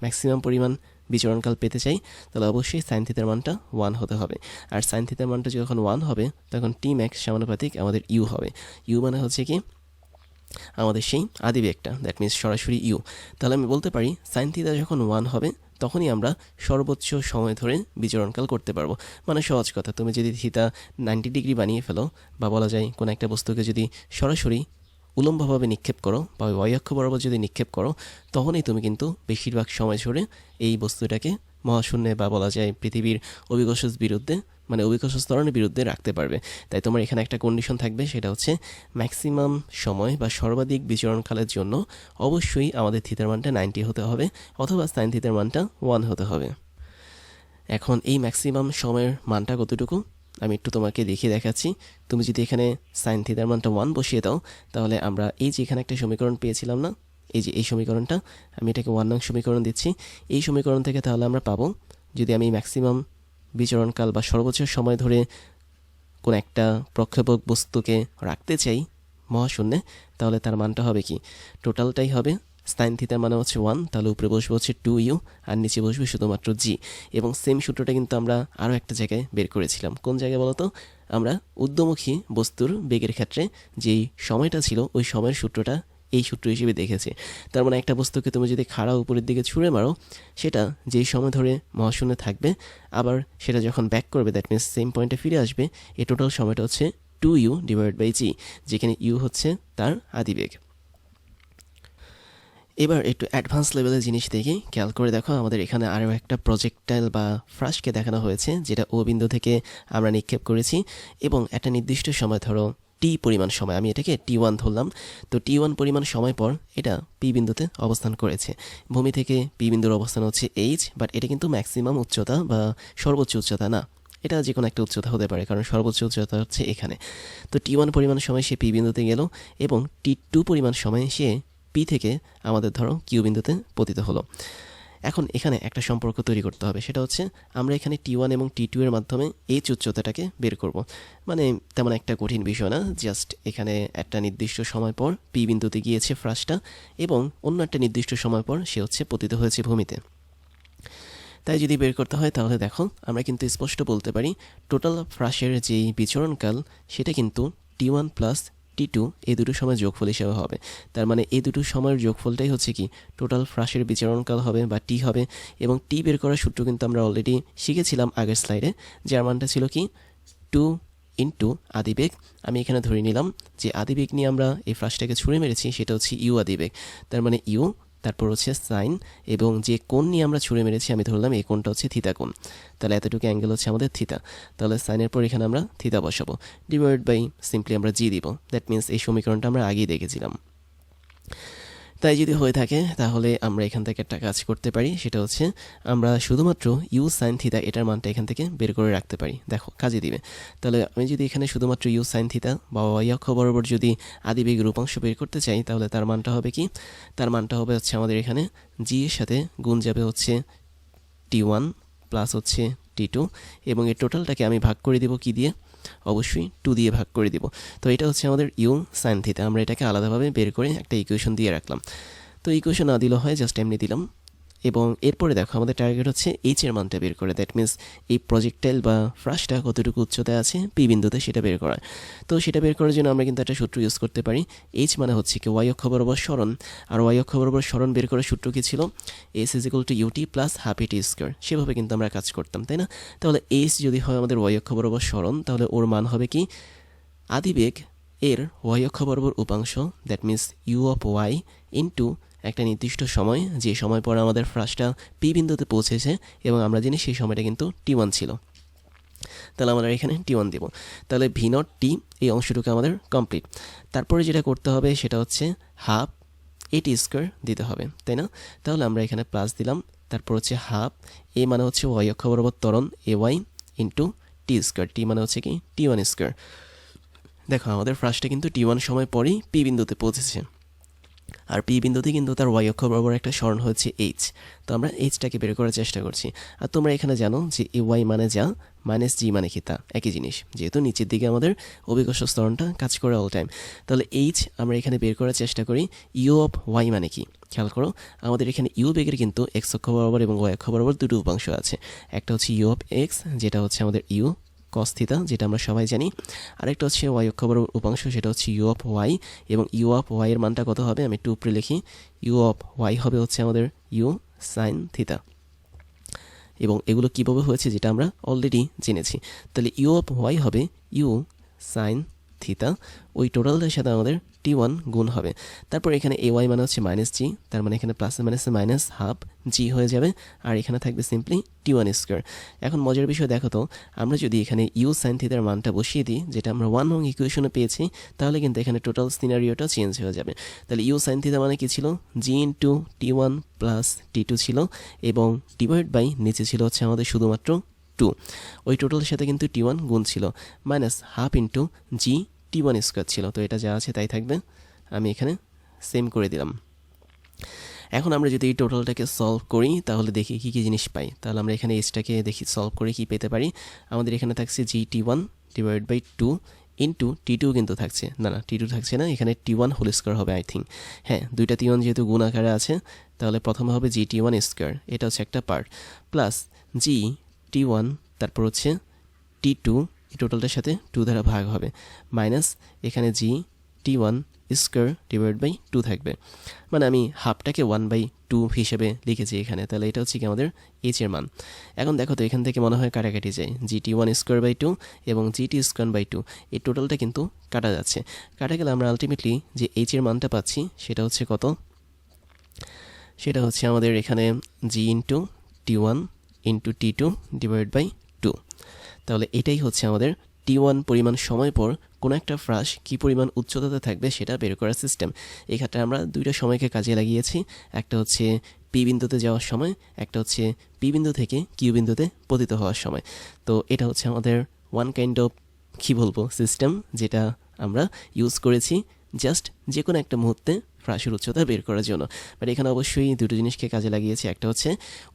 ম্যাক্সিমাম পরিমাণ বিচরণকাল পেতে চাই, তাহলে অবশ্যই সাইন থিতার মানটা 1 হতে হবে। আর সাইন থিতার মানটা যখন 1 হবে তখন টি ম্যাক্স সমানুপাতিক আমাদের ইউ হবে। ইউ মানে হচ্ছে কি আমাদের সেই আদিবেগটা, দ্যাট মিন্স সরাসরি ইউ। তাহলে আমি বলতে পারি সাইন থিতা যখন 1 হবে তখনই আমরা সর্বোচ্চ সময় ধরে বিচরণকাল করতে পারবো। মানে সহজ কথা, তুমি যদি থিতা 90 ডিগ্রি বানিয়ে ফেলো, বা বলা যায় কোনো একটা বস্তুকে যদি সরাসরি উলম্বভাবে নিক্ষেপ করো বা ওয়াই অক্ষ বরাবর যদি নিক্ষেপ করো, তখনই তুমি কিন্তু বেশিরভাগ সময় ধরে এই বস্তুটাকে মহাশূন্যে বা বলা যায় পৃথিবীর অভিকর্ষজ বিরুদ্ধে মানে অভিকর্ষজ ত্বরণের বিরুদ্ধে রাখতে পারবে। তাই তোমার এখানে একটা কন্ডিশন থাকবে, সেটা হচ্ছে ম্যাক্সিমাম সময় বা সর্বাধিক বিচরণকালের জন্য অবশ্যই আমাদের থিতার মানটা 90 হতে হবে, অথবা সাইন থিতার মানটা 1 হতে হবে। এখন এই ম্যাক্সিমাম সময়ের মানটা কতটুকু আমি একটু তোমাকে দেখিয়ে দেখাচ্ছি। তুমি যদি এখানে সাইন থিতার মানটা 1 বসিয়ে দাও, তাহলে আমরা এই যে এখানে একটা সমীকরণ পেয়েছিলাম না, এই যে এই সমীকরণটা, আমি এটাকে 1 নং সমীকরণ দিচ্ছি। এই সমীকরণ থেকে তাহলে আমরা পাবো, যদি আমি ম্যাক্সিমাম বিচরণকাল বা সর্বোচ্চ সময় ধরে কোন একটা প্রক্ষেপক বস্তুকে রাখতে চাই মহাশূন্যে, তাহলে তার মানটা হবে কি, টোটালটাই হবে সাইন থিতার মানে হচ্ছে 1, তাহলে উপরে বসবে হচ্ছে 2u আর নিচে বসবে শুধুমাত্র জি। এবং সেম সূত্রটা কিন্তু আমরা আরও একটা জায়গায় বের করেছিলাম। কোন জায়গায় বলো তো? আমরা ঊর্ধ্বমুখী বস্তুর বেগের ক্ষেত্রে যেই সময়টা ছিল ওই সময়ের সূত্রটা এই সূত্র হিসেবে দেখেছে। তার মানে একটা বস্তুকে তুমি যদি খাড়া উপরের দিকে ছুঁড়ে মারো, সেটা যেই সময় ধরে মহাশূন্যে থাকবে, আবার সেটা যখন ব্যাক করবে, দ্যাট মিনস সেম পয়েন্টে ফিরে আসবে, এই টোটাল সময়টা হচ্ছে 2u ডিভাইড বাই জি, যেখানে ইউ হচ্ছে তার আদিবেগ। এবার একটু অ্যাডভান্স লেভেলের জিনিস দেখি, খেয়াল করে দেখো, আমাদের এখানে আরও একটা প্রজেক্টাইল বা ফ্রাশকে দেখানো হয়েছে, যেটা ও বিন্দু থেকে আমরা নিক্ষেপ করেছি, এবং একটা নির্দিষ্ট সময়, ধরো টি পরিমাণ সময়, আমি এটাকে T1 ধরলাম, তো T1 পরিমাণ সময় পর এটা পি বিন্দুতে অবস্থান করেছে। ভূমি থেকে পি বিন্দুর অবস্থান হচ্ছে এইচ, বাট এটা কিন্তু ম্যাক্সিমাম উচ্চতা বা সর্বোচ্চ উচ্চতা না, এটা যে কোনো একটা উচ্চতা হতে পারে, কারণ সর্বোচ্চ উচ্চতা হচ্ছে এখানে। তো T1 পরিমাণ সময় সে পি বিন্দুতে গেল, এবং T2 পরিমাণ সময় সে পি থেকে আমাদের ধরো কিউ বিন্দুতে পতিত হলো। এখন এখানে একটা সম্পর্ক তৈরি করতে হবে, সেটা হচ্ছে আমরা এখানে T1 এবং T2 এর মাধ্যমে এইচ উচ্চতাটাকে বের করব। মানে তেমন একটা কঠিন বিষয় না, জাস্ট এখানে একটা নির্দিষ্ট সময় পর পি বিন্দুতে গিয়েছে ফ্রাশটা, এবং অন্য একটা নির্দিষ্ট সময় পর সে হচ্ছে পতিত হয়েছে ভূমিতে। তাই যদি বের করতে হয়, তাহলে দেখো আমরা কিন্তু স্পষ্ট বলতে পারি টোটাল ফ্রাশের যেই বিচরণকাল সেটা কিন্তু T1 প্লাস T2 এই দুটো সময় যোগফল হিসেবে হবে। তার মানে এই দুটো সময়ের যোগফলটাই হচ্ছে কি টোটাল ফ্রাশের বিচরণকাল হবে বা টি হবে। এবং টি বের করার সূত্র কিন্তু আমরা অলরেডি শিখেছিলাম আগের স্লাইডে, যার মানটা ছিল কি 2 ইন্টু আদিবেগ। আমি এখানে ধরে নিলাম যে আদিবেগ নিয়ে আমরা এই ফ্রাশটাকে ছুঁড়ে মেরেছি, সেটা হচ্ছে ইউ আদিবেগ। তার মানে ইউ, তারপর হচ্ছে সাইন, এবং যে কোণ নিয়ে আমরা ছুঁড়ে মেরেছি আমি ধরলাম এই কোণটা হচ্ছে থিতা কোণ, তাহলে এতটুকু অ্যাঙ্গেল হচ্ছে আমাদের থিতা। তাহলে সাইনের পর এখানে আমরা থিতা বসাবো, ডিভাইড বাই সিম্পলি আমরা জি দিব। দ্যাট মিন্স এই সমীকরণটা আমরা আগেই দেখেছিলাম। তাই যদি হয়ে থাকে তাহলে আমরা এখান থেকে একটা কাজ করতে পারি, সেটা হচ্ছে আমরা শুধুমাত্র ইউ সাইন থিতা এটার মানটা এখান থেকে বের করে রাখতে পারি। দেখো কাজে দিবে। তাহলে আমি যদি এখানে শুধুমাত্র ইউ সাইন থিতা বা ওয়াই অক্ষ বরাবর যদি আদিবেগের রূপাংশ বের করতে চাই, তাহলে তার মানটা হবে কি, তার মানটা হবে হচ্ছে আমাদের এখানে জি এর সাথে গুণ যাবে হচ্ছে T1 প্লাস হচ্ছে T2, এবং এই টোটালটাকে আমি ভাগ করে দিব কি দিয়ে, অবশ্যই 2 দিয়ে ভাগ করে দিব। তো এটা হচ্ছে আমাদের ইউ সাইন থিতা। আমরা এটাকে আলাদাভাবে বের করে একটা ইকুয়েশন দিয়ে রাখলাম। তো ইকুয়েশন না দিলেও হয়, জাস্ট এমনি দিলাম। এবং এরপরে দেখো আমাদের টার্গেট হচ্ছে এইচ এর মানটা বের করে, দ্যাট মিন্স এই প্রজেক্টাইল বা ফ্রাশটা কতটুকু উচ্চতায় আছে পি বিন্দুতে সেটা বের করা। তো সেটা বের করার জন্য আমরা কিন্তু একটা সূত্র ইউজ করতে পারি। এইচ মানে হচ্ছে কি ওয়াই অক্ষ বরাবর সরণ, আর ওয়াই অক্ষ বরাবর সরণ বের করার সূত্র কি ছিল, s is equal to u t plus half a t square. সেভাবে কিন্তু আমরা কাজ করতাম, তাই না? তাহলে এইচ যদি হয় আমাদের ওয়াই অক্ষ বরাবর সরণ, তাহলে ওর মান হবে কি আদিবেগ এর ওয়াই অক্ষ বরাবর উপাংশ, that means u of y into একটা নির্দিষ্ট সময়, যে সময় পর আমাদের ফ্রাশটা পি বিন্দুতে পৌঁছেছে, এবং আমরা জানি সেই সময়টা কিন্তু T1 ছিল। তাহলে আমরা এখানে T1 দেব। তাহলে ভি নট টি এই অংশটুকু আমাদের কমপ্লিট। তারপরে যেটা করতে হবে সেটা হচ্ছে হাফ এটি স্কোয়ার দিতে হবে, তাই না? তাহলে আমরা এখানে প্লাস দিলাম, তারপর হচ্ছে হাফ এ মানে হচ্ছে ওয়াই অক্ষ বরাবর ত্বরণ A Y into T square, টি মানে হচ্ছে কি T1 স্কোয়ার। দেখো আমাদের ফ্রাশটা কিন্তু T1 সময় পরেই পি বিন্দুতে পৌঁছেছে। আর পি বিন্দুতে কিন্তু তার ওয়াই অক্ষ বরাবর একটা স্মরণ হচ্ছে এইচ। তো আমরা এইচটাকে বের করার চেষ্টা করছি। আর তোমরা এখানে জানো যে এ ওয়াই মানে যা, মাইনাস জি মানে কি তা একই জিনিস, যেহেতু নিচের দিকে আমাদের অভিকর্ষ স্তরণটা কাজ করে অল টাইম। তাহলে এইচ আমরা এখানে বের করার চেষ্টা করি। ইউ অফ ওয়াই মানে কি খেয়াল করো, আমাদের এখানে ইউ বেগের কিন্তু এক্স অক্ষ বরাবর এবং ওয়াই অক্ষ বরাবর দুটো উপাংশ আছে। একটা হচ্ছে ইউ অফ এক্স, যেটা হচ্ছে আমাদের ইউ কস থিটা, যেটা আমরা সবাই জানি। আরেকটা হচ্ছে ওয়াই অক্ষ বরাবর উপাংশ, সেটা হচ্ছে ইউ অফ ওয়াই, এবং ইউ অফ ওয়াই এর মানটা কত হবে আমি একটু উপরে লিখি। ইউ অফ ওয়াই হবে হচ্ছে আমাদের ইউ সাইন থিটা, এবং এগুলো কীভাবে হয়েছে যেটা আমরা অলরেডি জেনেছি। তাহলে ইউ অফ ওয়াই হবে ইউ সাইন থিটা, ওই টোটালটার সাথে আমাদের T1 গুণ হবে। তারপর এখানে এ ওয়াই মানে হচ্ছে মাইনাস জি, তার মানে এখানে প্লাসে মাইনাসে মাইনাস হাফ জি হয়ে যাবে, আর এখানে থাকবে সিম্পলি T1 স্কোয়ার। এখন মজার বিষয় দেখো তো, আমরা যদি এখানে ইউ সাইন থিটার মানটা বসিয়ে দিই, যেটা আমরা 1 নং ইকুয়েশনে পেয়েছি, তাহলে কিন্তু এখানে টোটাল সিনারিওটা চেঞ্জ হয়ে যাবে। তাহলে ইউ সাইন থিটা মানে কি ছিল, জি ইন্টু T1 প্লাস T2 ছিল, এবং ডিভাইড বাই নিচে ছিল হচ্ছে আমাদের শুধুমাত্র 2, ওই টোটালের সাথে কিন্তু T1 গুণ ছিল, মাইনাস হাফ ইন্টু জি T1 স্কোয়ার ছিল। তো এটা যা আছে তাই থাকবে, আমি এখানে সেম করে দিলাম। এখন আমরা যদি এই টোটালটাকে সলভ করি তাহলে দেখি কী কী জিনিস পাই। তাহলে আমরা এখানে এইচটাকে দেখি সলভ করে কি পেতে পারি। আমাদের এখানে থাকছে জি T1 divide by 2 into T2 কিন্তু থাকছে, না T2 থাকছে না, এখানে T1 হোল স্কোয়ার হবে আই থিঙ্ক। হ্যাঁ, দুইটা T1 যেহেতু গুণ আকারে আছে, তাহলে প্রথমে হবে জি T1 স্কোয়ার, এটা হচ্ছে একটা পার্ট, প্লাস জি T1, তারপর হচ্ছে T2, এই টোটালটার সাথে 2 দ্বারা ভাগ হবে, মাইনাস এখানে জি T1 স্কোয়ার ডিভাইড বাই 2 থাকবে, মানে আমি হাফটাকে 1/2 হিসেবে লিখেছি এখানে। তাহলে এটা হচ্ছে কি আমাদের এইচ এর মান। এখন দেখো তো এখান থেকে মনে হয় কাটাকাটি যায়, জি T1 স্কোয়ার বাই 2 এবং জি T স্কোয়ার বাই 2, এই টোটালটা কিন্তু কাটা যাচ্ছে। কাটা গেলে আমরা আলটিমেটলি যে এইচ এর মানটা পাচ্ছি সেটা হচ্ছে কত, সেটা হচ্ছে আমাদের এখানে G into T1 into T2 divide by 2। তাহলে এটাই হচ্ছে আমাদের T1 পরিমাণ সময় পর কোনো একটা ফ্রাস কী পরিমাণ উচ্চতাতে থাকবে সেটা বের করার সিস্টেম। এক্ষেত্রে আমরা দুইটা সময়কে কাজে লাগিয়েছি, একটা হচ্ছে পি বিন্দুতে যাওয়ার সময়, একটা হচ্ছে পি বিন্দু থেকে কিউ বিন্দুতে পতিত হওয়ার সময়। তো এটা হচ্ছে আমাদের ওয়ান কাইন্ড অফ কী বলবো সিস্টেম, যেটা আমরা ইউজ করেছি জাস্ট যে কোনো একটা মুহূর্তে ফ্রাসের উচ্চতা বের করার জন্য। বাট এখানে অবশ্যই দুটো জিনিসকে কাজে লাগিয়েছি, একটা হচ্ছে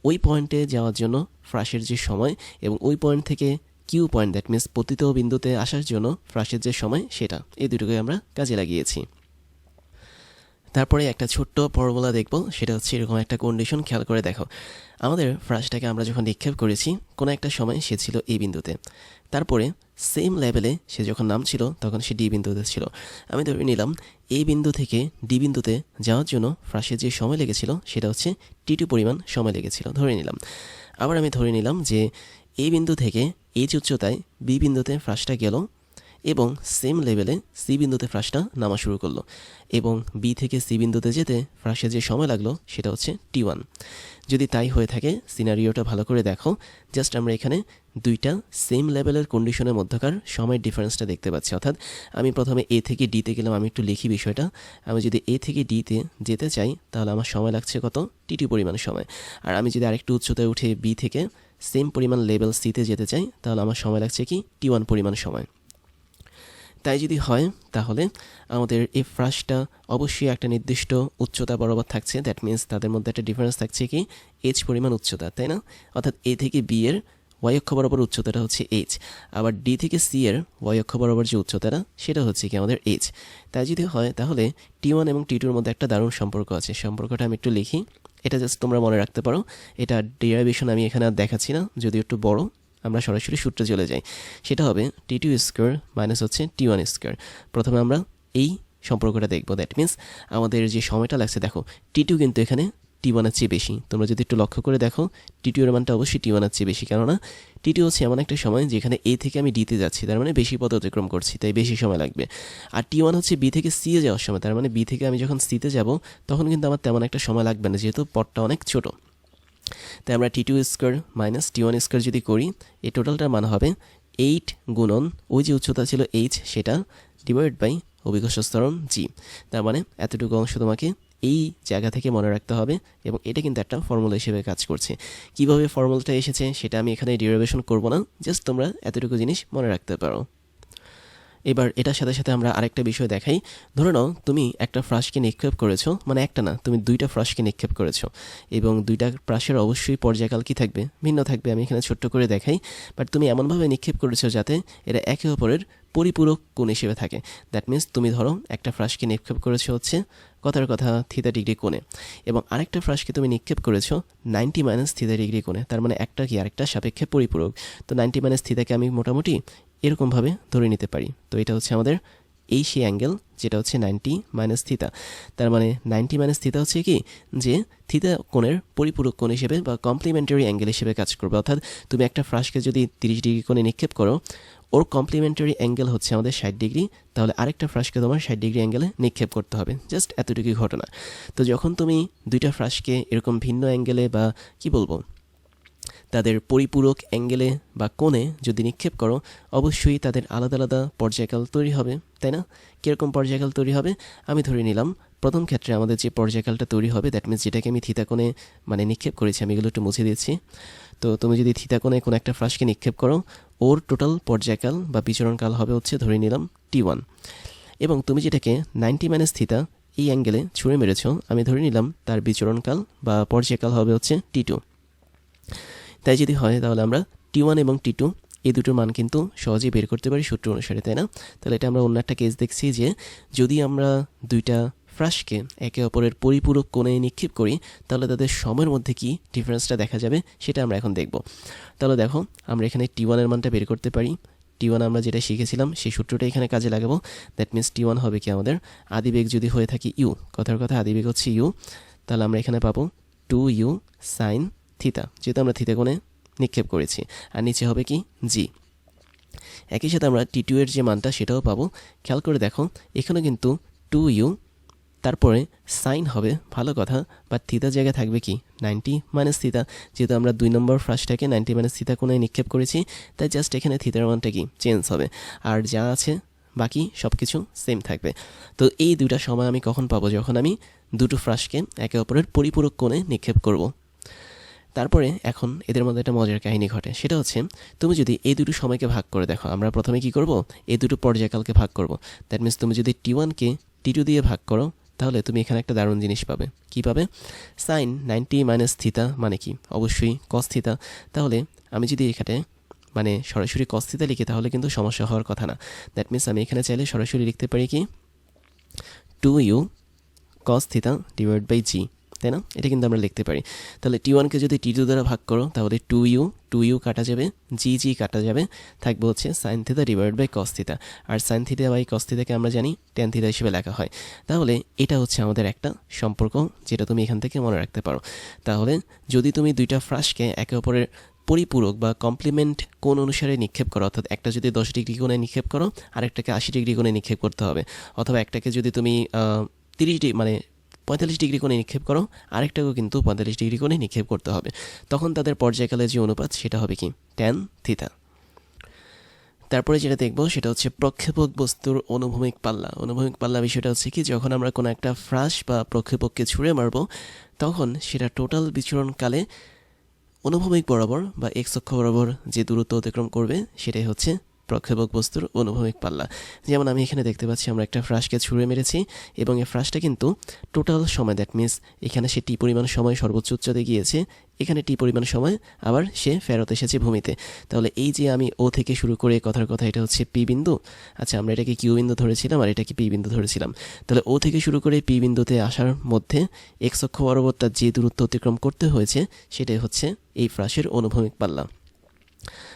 ওই পয়েন্টে যাওয়ার জন্য ফ্রাসের যে সময়, এবং ওই পয়েন্ট থেকে কিউ পয়েন্ট, দ্যাট মিনস পতিত বিন্দুতে আসার জন্য ফ্রাসের যে সময়, সেটা, এই দুটোকে আমরা কাজে লাগিয়েছি। তারপরে একটা ছোট্ট ফর্মুলা দেখব, সেটা হচ্ছে এরকম একটা কন্ডিশন। খেয়াল করে দেখো, আমাদের ফ্রাসটাকে আমরা যখন নিক্ষেপ করেছি কোনো একটা সময় সে ছিল এ বিন্দুতে, তারপরে সেম লেভেলে সে যখন নামছিল তখন সে ডি বিন্দুতে ছিল। আমি ধরে নিলাম এই বিন্দু থেকে ডি বিন্দুতে যাওয়ার জন্য ফ্রাসের যে সময় লেগেছিল সেটা হচ্ছে T2 পরিমাণ সময় লেগেছিল, ধরে নিলাম। আবার আমি ধরে নিলাম যে এই বিন্দু থেকে এইচ উচ্চতায় বি বিন্দুতে ফ্রাসটা গেল, এবং সেম লেভেলে সি বিন্দুতে ফ্রাসটা নামা শুরু করলো, এবং বি থেকে সি বিন্দুতে যেতে ফ্রাসের যে সময় লাগলো সেটা হচ্ছে T1। যদি তাই হয়ে থাকে, সিনারিওটা ভালো করে দেখো, জাস্ট আমরা এখানে দুইটা সেম লেভেলের কন্ডিশনের মধ্যকার সময়ের ডিফারেন্সটা দেখতে পাচ্ছি। অর্থাৎ আমি প্রথমে এ থেকে ডিতে গেলাম, আমি একটু লিখি বিষয়টা। আমি যদি এ থেকে ডিতে যেতে চাই তাহলে আমার সময় লাগছে কত, T2 পরিমাণ সময়। আর আমি যদি আরেকটু উচ্চতায় উঠে বি থেকে সেম পরিমাণ লেভেল সিতে যেতে চাই তাহলে আমার সময় লাগছে কি, T1 পরিমাণ সময়। তাই যদি হয় তাহলে আমাদের এই ফ্রাসটা অবশ্যই একটা নির্দিষ্ট উচ্চতা বরাবর থাকছে, দ্যাট মিন্স তাদের মধ্যে একটা ডিফারেন্স থাকছে কি, এইচ পরিমাণ উচ্চতা, তাই না? অর্থাৎ এ থেকে বি এর ওয়াই অক্ষ বরাবর উচ্চতাটা হচ্ছে এইচ, আবার ডি থেকে সি এর ওয়াই অক্ষ বরাবর যে উচ্চতাটা সেটা হচ্ছে কি আমাদের এইচ। তাই যদি হয় তাহলে T1 এবং T2 এর মধ্যে একটা দারুণ সম্পর্ক আছে। সম্পর্কটা আমি একটু লিখি, এটা জাস্ট তোমরা মনে রাখতে পারো। এটা ডেরিভেশন আমি এখানে আর দেখাচ্ছি না, যদিও একটু বড়, আমরা সরাসরি সূত্রে চলে যাই। সেটা হবে T2 স্কোয়ার মাইনাস হচ্ছে T1 স্কোয়ার। প্রথমে আমরা এই সম্পর্কটা দেখব, দ্যাট মিন্স আমাদের যে সময়টা লাগছে, দেখো T2 কিন্তু এখানে T1 এর চেয়ে বেশি। তোমরা যদি একটু লক্ষ্য করে দেখো, T2 এর মানটা অবশ্যই T1 এর চেয়ে বেশি, কেননা T2 হচ্ছে এমন একটা সময় যেখানে এ থেকে আমি ডিতে যাচ্ছি, তার মানে বেশি পথ অতিক্রম করছি, তাই বেশি সময় লাগবে। আর T1 হচ্ছে বি থেকে সি এ যাওয়ার সময়, তার মানে বি থেকে আমি যখন সিতে যাব তখন কিন্তু আমার তেমন একটা সময় লাগবে না, যেহেতু পথটা অনেক ছোট। তাই আমরা T2 square minus T1 square যদি করি, এই টোটালটার মান হবে 8 গুণন ওই যে উচ্চতা ছিল এইচ সেটা ডিভাইড বাই অভিকর্ষ স্তরণ জি। তার মানে এতটুকু অংশ তোমাকে এই জায়গা থেকে মনে রাখতে হবে, এবং এটা কিন্তু একটা ফর্মুলা হিসেবে কাজ করছে। কিভাবে ফর্মুলাটা এসেছে সেটা আমি এখানে ডেরিভেশন করব না, জাস্ট তোমরা এতটুকু জিনিস মনে রাখতে পারো। এবার এটার সাথে সাথে আমরা আরেকটা বিষয় দেখাই। ধরে নাও তুমি একটা ফ্রাসকে নিক্ষেপ করেছো, মানে একটা না, তুমি দুইটা ফ্রাসকে নিক্ষেপ করেছো, এবং দুইটা ফ্রাসের অবশ্যই পর্যায়কাল কি থাকবে, ভিন্ন থাকবে। আমি এখানে ছোট্ট করে দেখাই। বাট তুমি এমনভাবে নিক্ষেপ করেছো যাতে এরা একে অপরের পরিপূরক কোণ হিসেবে থাকে। দ্যাট মিনস তুমি ধরো একটা ফ্রাসকে নিক্ষেপ করেছো হচ্ছে কথার কথা θ ডিগ্রি কোণে, এবং আরেকটা ফ্রাসকে তুমি নিক্ষেপ করেছো 90 - θ ডিগ্রি কোণে। তার মানে একটা কি আরেকটা সাপেক্ষে পরিপূরক। তো 90 - θ-কে আমি মোটামুটি এরকমভাবে ধরে নিতে পারি। তো এটা হচ্ছে আমাদের এই সেই অ্যাঙ্গেল যেটা হচ্ছে 90 - θ। তার মানে 90 - θ হচ্ছে কি, যে থিতা কোণের পরিপূরক কোণ হিসেবে বা কমপ্লিমেন্টারি অ্যাঙ্গেল হিসেবে কাজ করবে। অর্থাৎ তুমি একটা ফ্রাসকে যদি 30 ডিগ্রি কোণে নিক্ষেপ করো, ওর কমপ্লিমেন্টারি অ্যাঙ্গেল হচ্ছে আমাদের 60 ডিগ্রি, তাহলে আরেকটা ফ্রাসকে তোমার 60 ডিগ্রি অ্যাঙ্গেলে নিক্ষেপ করতে হবে। জাস্ট এতটুকুই ঘটনা। তো যখন তুমি দুইটা ফ্রাসকে এরকম ভিন্ন অ্যাঙ্গেলে বা কি বলবো তাদের পরিপূরক অ্যাঙ্গেলে বা কোণে যদি নিক্ষেপ করো, অবশ্যই তাদের আলাদা আলাদা পর্যায়কাল তৈরি হবে, তাই না? কীরকম পর্যায়কাল তৈরি হবে? আমি ধরে নিলাম প্রথম ক্ষেত্রে আমাদের যে পর্যায়কালটা তৈরি হবে, দ্যাট মিনস যেটাকে আমি থিতা কোণে মানে নিক্ষেপ করেছি, আমি এগুলো একটু মুছে দিচ্ছি। তো তুমি যদি থিতা কোণে কোনো একটা ফ্রাসকে নিক্ষেপ করো, ওর টোটাল পর্যায়কাল বা বিচরণকাল হবে হচ্ছে ধরে নিলাম T1, এবং তুমি যেটাকে 90 - θ এই অ্যাঙ্গেলে ছুঁড়ে মেরেছ, আমি ধরে নিলাম তার বিচরণকাল বা পর্যায়কাল হবে হচ্ছে T2। তাই যদি হয় তাহলে আমরা T1 এবং T2 এই দুটোর মান কিন্তু সহজেই বের করতে পারি সূত্র অনুসারে, তাই না? তাহলে এটা আমরা অন্য একটা কেস দেখছি যে যদি আমরা দুইটা ফ্রাসকে একে অপরের পরিপূরক কোণে নিক্ষেপ করি, তাহলে তাদের সময়ের মধ্যে কি ডিফারেন্সটা দেখা যাবে সেটা আমরা এখন দেখব। তাহলে দেখো, আমরা এখানে T1 এর মানটা বের করতে পারি। T1 আমরা যেটা শিখেছিলাম সেই সূত্রটা এখানে কাজে লাগাবো। দ্যাট মিনস T1 হবে কি আমাদের আদিবেগ যদি হয়ে থাকে ইউ, কথার কথা আদিবেগ হচ্ছে ইউ, তাহলে আমরা এখানে পাবো 2u sin θ, যেহেতু আমরা থিতা কোণে নিক্ষেপ করেছি। আর নিচে হবে কি জি। একই সাথে আমরা T2 এর যে মানটা সেটাও পাবো। খেয়াল করে দেখো, এখানে কিন্তু 2u তারপরে সাইন হবে, ভালো কথা, বাট থিতার জায়গায় থাকবে কি 90 - θ। যেহেতু আমরা 2 নম্বর ফ্রাসটাকে 90 - θ কোণে নিক্ষেপ করেছি, তাই জাস্ট এখানে থিতার মানটা কি চেঞ্জ হবে, আর যা আছে বাকি সব কিছু সেম থাকবে। তো এই দুইটা সময় আমি কখন পাবো? যখন আমি দুটো ফ্রাসকে একে অপরের পরিপূরক কোণে নিক্ষেপ করব। তারপরে এখন এদের মধ্যে একটা মজার কাহিনী ঘটে, সেটা হচ্ছে তুমি যদি এই দুটো সময়কে ভাগ করে দেখো। আমরা প্রথমে কি করব? এই দুটো পর্যায়কালকে ভাগ করব। দ্যাট মিনস তুমি যদি T1-কে T2 দিয়ে ভাগ করো, তাহলে তুমি এখানে একটা দারুণ জিনিস পাবে। কি পাবে? সাইন 90 - θ মানে কি? অবশ্যই cos θ। তাহলে আমি যদি এখানে মানে সরাসরি cos θ লিখি, তাহলে কিন্তু সমস্যা হওয়ার কথা না। দ্যাট মিনস আমি এখানে চাইলে সরাসরি লিখতে পারি কি 2u cos θ ডিভাইড বাই জি, তাই না? এটা কিন্তু আমরা লিখতে পারি। তাহলে T1-কে যদি T2 দ্বারা ভাগ করো, তাহলে 2u কাটা যাবে, জি কাটা যাবে, থাকবে হচ্ছে sine theta divide by cos theta. আর সাইন থিতা বাই কস থিতাকে আমরা জানি ট্যান থিতা হিসেবে লেখা হয়। তাহলে এটা হচ্ছে আমাদের একটা সম্পর্ক, যেটা তুমি এখান থেকে মনে রাখতে পারো। তাহলে যদি তুমি দুইটা ফ্রাসকে একে অপরের পরিপূরক বা কমপ্লিমেন্ট কোণ অনুসারে নিক্ষেপ করো, অর্থাৎ একটা যদি 10 ডিগ্রি কোণে নিক্ষেপ করো, আরেকটাকে 80 ডিগ্রি কোণে নিক্ষেপ করতে হবে, অথবা একটাকে যদি তুমি 45 ডিগ্রি কোণে নিক্ষেপ করো, আরেকটাকেও কিন্তু 45 ডিগ্রি কোণে নিক্ষেপ করতে হবে, তখন তাদের পর্যায়কালের যে অনুপাত সেটা হবে কি ট্যান থিতা। তারপরে যেটা দেখবো সেটা হচ্ছে প্রক্ষেপক বস্তুর অনুভূমিক পাল্লা। অনুভূমিক পাল্লা বিষয়টা হচ্ছে কি, যখন আমরা কোনো একটা ফ্রাস বা প্রক্ষেপককে ছুঁড়ে মারবো, তখন সেটা টোটাল বিচরণকালে অনুভূমিক বরাবর বা এক্স অক্ষ বরাবর যে দূরত্ব অতিক্রম করবে সেটাই হচ্ছে প্রক্ষেপক বস্তুর অনুভূমিক পাল্লা। যেমন আমি এখানে দেখতে পাচ্ছি আমরা একটা ফ্রাসকে ছুঁড়ে মেরেছি, এবং এই ফ্রাসটা কিন্তু টোটাল সময়, দ্যাট মিনস এখানে সে টি পরিমাণ সময় সর্বোচ্চ উচ্চতে গিয়েছে, এখানে টি পরিমাণ সময় আবার সে ফেরত এসেছে ভূমিতে। তাহলে এই যে আমি ও থেকে শুরু করে কথার কথা এটা হচ্ছে পি বিন্দু, আচ্ছা আমরা এটাকে কিউ বিন্দু ধরেছিলাম আর এটাকে পি বিন্দু ধরেছিলাম। তাহলে ও থেকে শুরু করে পি বিন্দুতে আসার মধ্যে এক্স অক্ষ বরাবর তার যে দূরত্ব অতিক্রম করতে হয়েছে সেটাই হচ্ছে এই ফ্রাসের অনুভূমিক পাল্লা।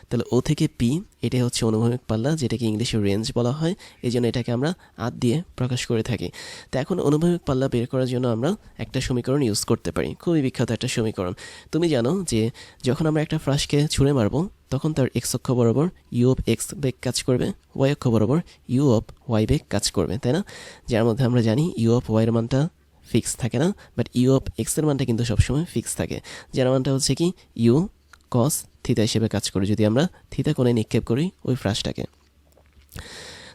তাহলে ও থেকে পি এটাই হচ্ছে অনুভূমিক পাল্লা, যেটাকে ইংলিশে রেঞ্জ বলা হয়, এই জন্য এটাকে আমরা আদ দিয়ে প্রকাশ করে থাকি। তো এখন অনুভূমিক পাল্লা বের করার জন্য আমরা একটা সমীকরণ ইউজ করতে পারি, খুবই বিখ্যাত একটা সমীকরণ। তুমি জানো যে যখন আমরা একটা ফ্রাসকে ছুঁড়ে মারবো, তখন তার এক্স অক্ষ বরাবর ইউ অফ এক্স বেগ কাজ করবে, ওয়াই অক্ষ বরাবর ইউ অফ ওয়াই বেগ কাজ করবে, তাই না? যার মধ্যে আমরা জানি ইউ অফ ওয়াইয়ের মানটা ফিক্স থাকে না, বাট ইউ অফ এক্সের মানটা কিন্তু সবসময় ফিক্স থাকে, যার মানটা হচ্ছে কি ইউ কস থিতা হিসেবে কাজ করে যদি আমরা থিতা কোণে নিক্ষেপ করি ওই ফ্রাসটাকে।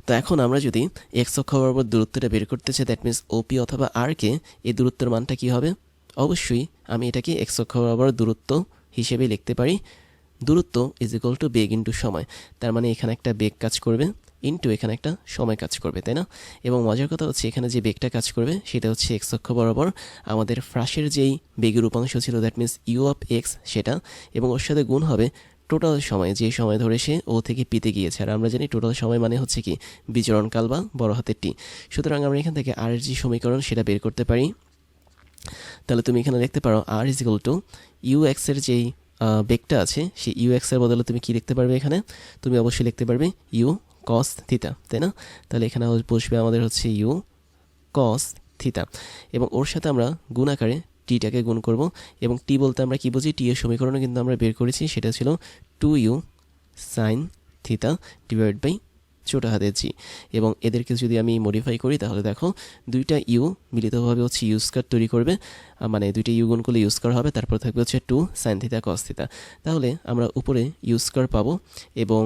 তো এখন আমরা যদি এক্স অক্ষ বরাবর দূরত্বটা বের করতে চাই, দ্যাট মিনস ওপি অথবা আর কে, এই দূরত্বের মানটা কি হবে? অবশ্যই আমি এটাকে এক্স অক্ষ বরাবর দূরত্ব হিসেবে লিখতে পারি। দূরত্ব is equal two beg into সময়, তার মানে এখানে একটা বেগ কাজ করবে, ইনটু এখানে একটা সময় কাজ করবে, তাই না? এবং মজার কথা হচ্ছে এখানে যে বেগটা কাজ করবে সেটা হচ্ছে এক্স অক্ষ বরাবর আমাদের ফ্রাসের যেই বেগের উপাংশ ছিল, that means u of x সেটা, এবং ওর সাথে গুণ হবে টোটাল সময়, যে সময় ধরে সে ও থেকে পিতে গিয়েছে। আর আমরা জানি টোটাল সময় মানে হচ্ছে কি বিচরণকাল বা বড় হাতের টি। সুতরাং আমরা এখান থেকে আর এর যে সমীকরণ সেটা বের করতে পারি। তাহলে তুমি এখানে লিখতে পারো আর ইজ ইকুয়াল টু ইউ এক্সের যেই বেগটা আছে সেই ইউ এক্সের বদলে তুমি কি লিখতে পারবে, এখানে তুমি অবশ্যই লিখতে পারবে ইউ কস থিতা, তাই না? তাহলে এখানে বসবে আমাদের হচ্ছে ইউ কস থিতা, এবং ওর সাথে আমরা গুণ আকারে টিটাকে গুণ করব। এবং টি বলতে আমরা কি বুঝি, টি এর সমীকরণও কিন্তু আমরা বের করেছি, সেটা ছিল 2u sign theta divide by ছোট হাতের জি। এবং এদেরকে যদি আমি মডিফাই করি তাহলে দেখো দুইটা ইউ মিলিতভাবে হচ্ছে ইউ স্কয়ার তৈরি করবে, মানে দুইটা ইউ গুণ করলে ইউ স্কয়ার হবে, তারপর থাকবে হচ্ছে 2 সাইন থিতা কস থিতা। তাহলে আমরা উপরে ইউ স্কয়ার পাবো, এবং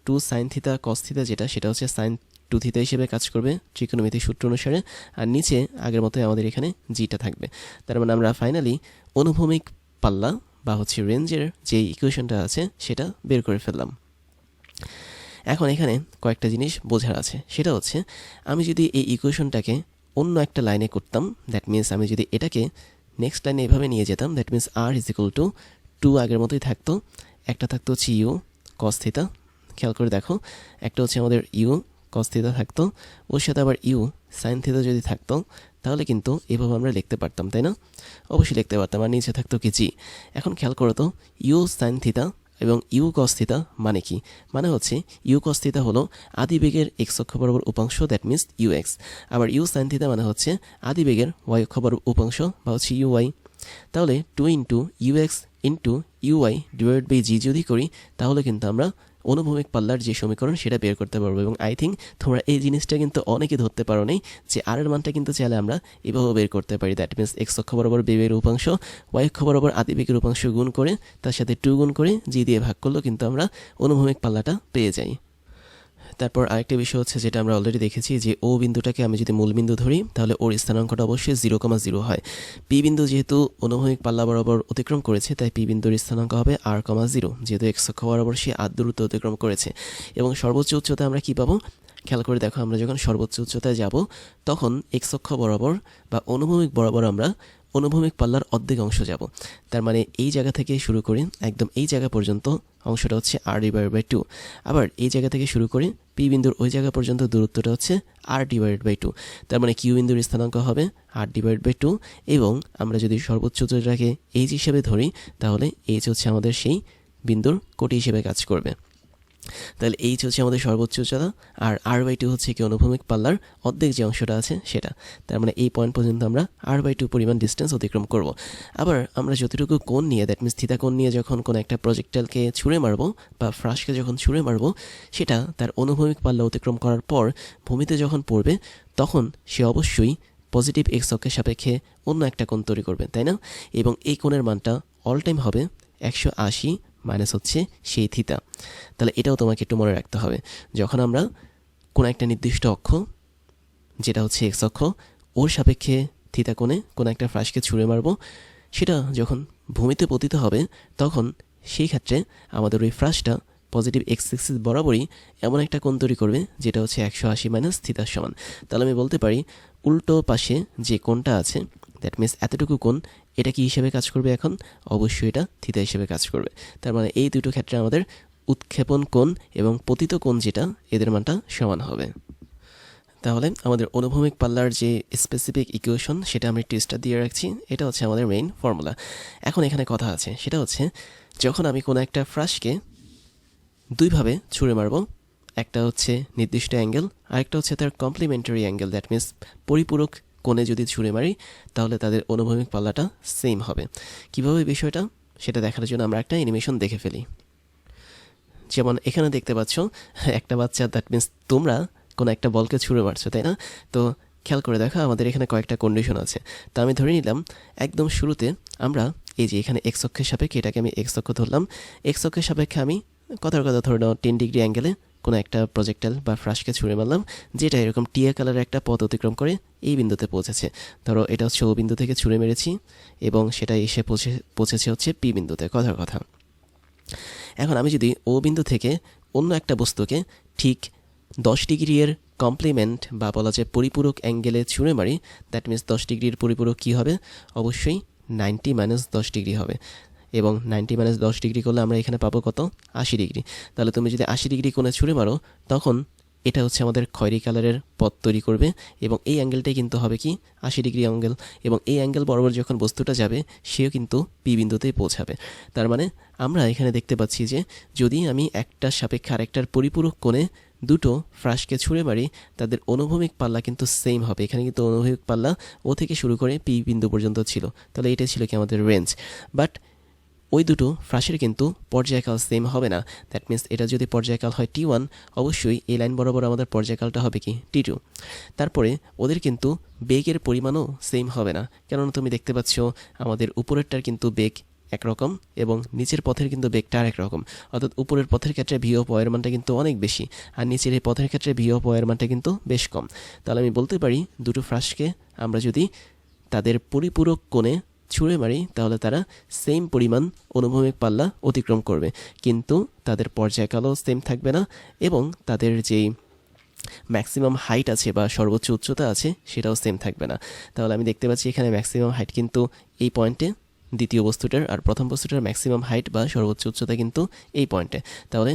2 সাইন থিতা কস থিতা যেটা সেটা হচ্ছে সাইন 2 থিতা হিসেবে কাজ করবে ত্রিকোণমিতিক সূত্র অনুসারে, আর নিচে আগের মতোই আমাদের এখানে জিটা থাকবে। তার মানে আমরা ফাইনালি অনুভূমিক পাল্লা বা হচ্ছে রেঞ্জের যে ইকুয়েশনটা আছে সেটা বের করে ফেললাম। এখন এখানে কয়েকটা জিনিস বোঝার আছে, সেটা হচ্ছে আমি যদি এই ইকুয়েশনটাকে অন্য একটা লাইনে করতাম, দ্যাট মিনস আমি যদি এটাকে নেক্সট লাইনে এভাবে নিয়ে যেতাম, that means R is equal to 2 আগের মতোই থাকতো, একটা থাকতো হচ্ছে ইউ কস থিতা, খেয়াল করে দেখো, একটা হচ্ছে আমাদের ইউ কস থিতা থাকতো, ওর সাথে আবার ইউ সাইন থিতা যদি থাকতো তাহলে কিন্তু এভাবে আমরা লিখতে পারতাম, তাই না? অবশ্যই লিখতে পারতাম, আর নিচে থাকতো কি জি। এখন খেয়াল করো তো, ইউ সাইন থিতা এবং ইউ কস থিতা মানে কি? মানে হচ্ছে ইউ কস থিতা হলো আদিবেগের এক্স অক্ষ বরাবর উপাংশ, দ্যাট মিনস ইউ এক্স। আবার ইউ সাইন থিতা মানে হচ্ছে আদিবেগের ওয়াই অক্ষ বরাবর উপাংশ বা হচ্ছে ইউ ওয়াই। তাহলে 2 into U X into U Y divide by G যদি করি তাহলে কিন্তু আমরা অনুভূমিক পাল্লার যে সমীকরণ সেটা বের করতে পারবো। এবং আই থিঙ্ক তোমরা এই জিনিসটা কিন্তু অনেকে ধরতে পারো নি যে আর এর মানটা কিন্তু চাইলে আমরা এভাবে বের করতে পারি, দ্যাট মিনস এক্স অক্ষ বরাবর বেগের উপাংশ ওয়াই অক্ষ বরাবর আদিবেগের উপাংশ গুণ করে তার সাথে 2 গুণ করে জি দিয়ে ভাগ করলেও কিন্তু আমরা অনুভূমিক পাল্লাটা পেয়ে যাই। তারপর আরেকটা বিষয় হচ্ছে যেটা আমরা অলরেডি দেখেছি, যে ও বিন্দুটাকে আমি যদি মূল বিন্দু ধরি তাহলে ওর স্থানাঙ্কটা অবশ্যই 0,0 হয়। পি বিন্দু যেহেতু অনুভূমিক পাল্লা বরাবর অতিক্রম করেছে তাই পি বিন্দুর স্থানাঙ্ক হবে r,0, যেহেতু এক্স অক্ষ বরাবর সে দূরত্ব অতিক্রম করেছে। এবং সর্বোচ্চ উচ্চতা আমরা কি পাবো, খেয়াল করে দেখো, আমরা যখন সর্বোচ্চ উচ্চতায় যাব তখন এক্স অক্ষ বরাবর বা অনুভূমিক বরাবর আমরা অনুভূমিক পাল্লার অর্ধেক অংশ যাব। তার মানে এই জায়গা থেকে শুরু করে একদম এই জায়গা পর্যন্ত অংশটা হচ্ছে r/2। আবার এই জায়গা থেকে শুরু করে পি বিন্দুর ওই জায়গা পর্যন্ত দূরত্বটা হচ্ছে r/2। তার মানে কিউ বিন্দুর স্থানাঙ্ক হবে r/2। এবং আমরা যদি সর্বোচ্চ উচ্চতাটাকে এইচ হিসেবে ধরি তাহলে এইচ হচ্ছে আমাদের সেই বিন্দুর কোটি হিসেবে কাজ করবে। তাহলে এইচ হচ্ছে আমাদের সর্বোচ্চ উচ্চতা, আর r/2 হচ্ছে কি অনুভূমিক পাল্লার অর্ধেক যে অংশটা আছে সেটা। তার মানে এই পয়েন্ট পর্যন্ত আমরা r/2 পরিমাণ ডিস্টেন্স অতিক্রম করব। আবার আমরা যতটুকু কোণ নিয়ে, দ্যাট মিনস থিতা কোণ নিয়ে যখন কোনো একটা প্রজেক্টাইলকে ছুঁড়ে মারবো বা ফ্রাসকে যখন ছুঁড়ে মারবো, সেটা তার অনুভূমিক পাল্লা অতিক্রম করার পর ভূমিতে যখন পড়বে তখন সে অবশ্যই পজিটিভ এক্স অক্ষের সাপেক্ষে অন্য একটা কোণ তৈরি করবে, তাই না? এবং এই কোণের মানটা অল টাইম হবে 180 মাইনাস হচ্ছে সেই থিতা। তাহলে এটাও তোমাকে একটু মনে রাখতে হবে, যখন আমরা কোনো একটা নির্দিষ্ট অক্ষ যেটা হচ্ছে এক্স অক্ষ ওর সাপেক্ষে থিতা কোণে কোনো একটা ফ্রাসকে ছুঁড়ে মারবো, সেটা যখন ভূমিতে পতিত হবে তখন সেই ক্ষেত্রে আমাদের ওই ফ্রাসটা পজিটিভ এক্স এক্সিস বরাবরই এমন একটা কোণ তৈরি করবে যেটা হচ্ছে 180 মাইনাস থিতার সমান। তাহলে আমি বলতে পারি উল্টো পাশে যে কোণটা আছে, দ্যাট মিনস এতটুকু কোণ, এটা কি হিসেবে কাজ করবে? এখন অবশ্যই এটা থিতা হিসেবে কাজ করবে। তার মানে এই দুটো ক্ষেত্রে আমাদের উৎক্ষেপণ কোণ এবং পতিত কোণ যেটা, এদের মানটা সমান হবে। তাহলে আমাদের অনুভূমিক পাল্লার যে স্পেসিফিক ইকুয়েশন সেটা আমি একটু স্টার দিয়ে রাখছি, এটা হচ্ছে আমাদের মেইন ফর্মুলা। এখন এখানে কথা আছে, সেটা হচ্ছে যখন আমি কোনো একটা ফ্রাসকে দুইভাবে ছুঁড়ে মারব, একটা হচ্ছে নির্দিষ্ট অ্যাঙ্গেল, আরেকটা হচ্ছে তার কমপ্লিমেন্টারি অ্যাঙ্গেল, দ্যাট মিনস পরিপূরক কোণে যদি ছুঁড়ে মারি তাহলে তাদের অনুভূমিক পাল্লাটা সেম হবে। কীভাবে বিষয়টা সেটা দেখার জন্য আমরা একটা অ্যানিমেশন দেখে ফেলি। যেমন এখানে দেখতে পাচ্ছ একটা বাচ্চা, দ্যাট মিনস তোমরা কোনো একটা বলকে ছুঁড়ে মারছো, তাই না? তো খেয়াল করে দেখো আমাদের এখানে কয়েকটা কন্ডিশন আছে। তা আমি ধরে নিলাম একদম শুরুতে আমরা এই যে এখানে এক্স অক্ষের সাপেক্ষে, এটাকে আমি এক্স অক্ষ ধরলাম, এক্স অক্ষের সাপেক্ষে আমি কথার কথা ধরে নাও 10 ডিগ্রি অ্যাঙ্গেলে কোনো একটা প্রজেক্টাইল বা ফ্রাসকে ছুঁড়ে মারলাম, যেটা এরকম টিয়া কালারের একটা পথ অতিক্রম করে এই বিন্দুতে পৌঁছেছে। ধরো এটা হচ্ছে ও বিন্দু থেকে ছুঁড়ে মেরেছি এবং সেটা এসে পৌঁছেছে হচ্ছে পি বিন্দুতে, কথার কথা। এখন আমি যদি ও বিন্দু থেকে অন্য একটা বস্তুকে ঠিক 10 ডিগ্রির কমপ্লিমেন্ট বা বলা যায় পরিপূরক অ্যাঙ্গেলে ছুঁড়ে মারি, দ্যাট মিন্স 10 ডিগ্রির পরিপূরক কী হবে? অবশ্যই 90 মাইনাস 10 ডিগ্রি হবে। এবং 90 মাইনাস 10 ডিগ্রি করলে আমরা এখানে পাবো কত? 80 ডিগ্রি। তাহলে তুমি যদি 80 ডিগ্রি কোণে ছুঁড়ে মারো, তখন এটা হচ্ছে আমাদের খয়েরি কালারের পথ তৈরি করবে, এবং এই অ্যাঙ্গেলটাই কিন্তু হবে কি? 80 ডিগ্রি অ্যাঙ্গেল। এবং এই অ্যাঙ্গেল বরাবর যখন বস্তুটা যাবে, সেও কিন্তু পি বিন্দুতেই পৌঁছাবে। তার মানে আমরা এখানে দেখতে পাচ্ছি যে যদি আমি একটার সাপেক্ষে আরেকটার পরিপূরক কোণে দুটো ফ্রাসকে ছুঁড়ে মারি, তাদের অনুভূমিক পাল্লা কিন্তু সেম হবে। এখানে কিন্তু অনুভূমিক পাল্লা ও থেকে শুরু করে পি বিন্দু পর্যন্ত ছিল। তাহলে এটা ছিল কি আমাদের রেঞ্জ। বাট ওই দুটো ফ্রাসের কিন্তু পর্যায়কাল সেম হবে না। দ্যাট মিন্স এটা যদি পর্যায়কাল হয় T1, অবশ্যই এই লাইন বরাবর আমাদের পর্যায়কালটা হবে কি? T2। তারপরে ওদের কিন্তু বেগের পরিমাণও সেম হবে না, কেননা তুমি দেখতে পাচ্ছ আমাদের উপরেরটার কিন্তু বেগ একরকম এবং নিচের পথের কিন্তু বেগটা আরেক রকম। অর্থাৎ উপরের পথের ক্ষেত্রে ভি অফ ওয়ের মানটা কিন্তু অনেক বেশি, আর নিচের এই পথের ক্ষেত্রে ভি অফ ওয়ের মানটা কিন্তু বেশ কম। তাহলে আমি বলতে পারি দুটো ফ্রাসকে আমরা যদি তাদের পরিপূরক কোণে ছুঁড়ে মারি, তাহলে তারা সেম পরিমাণ অনুভূমিক পাল্লা অতিক্রম করবে, কিন্তু তাদের পর্যায়কালও সেম থাকবে না, এবং তাদের যেই ম্যাক্সিমাম হাইট আছে বা সর্বোচ্চ উচ্চতা আছে সেটাও সেম থাকবে না। তাহলে আমি দেখতে পাচ্ছি এখানে ম্যাক্সিমাম হাইট কিন্তু এই পয়েন্টে দ্বিতীয় বস্তুটার, আর প্রথম বস্তুটার ম্যাক্সিমাম হাইট বা সর্বোচ্চ উচ্চতা কিন্তু এই পয়েন্টে। তাহলে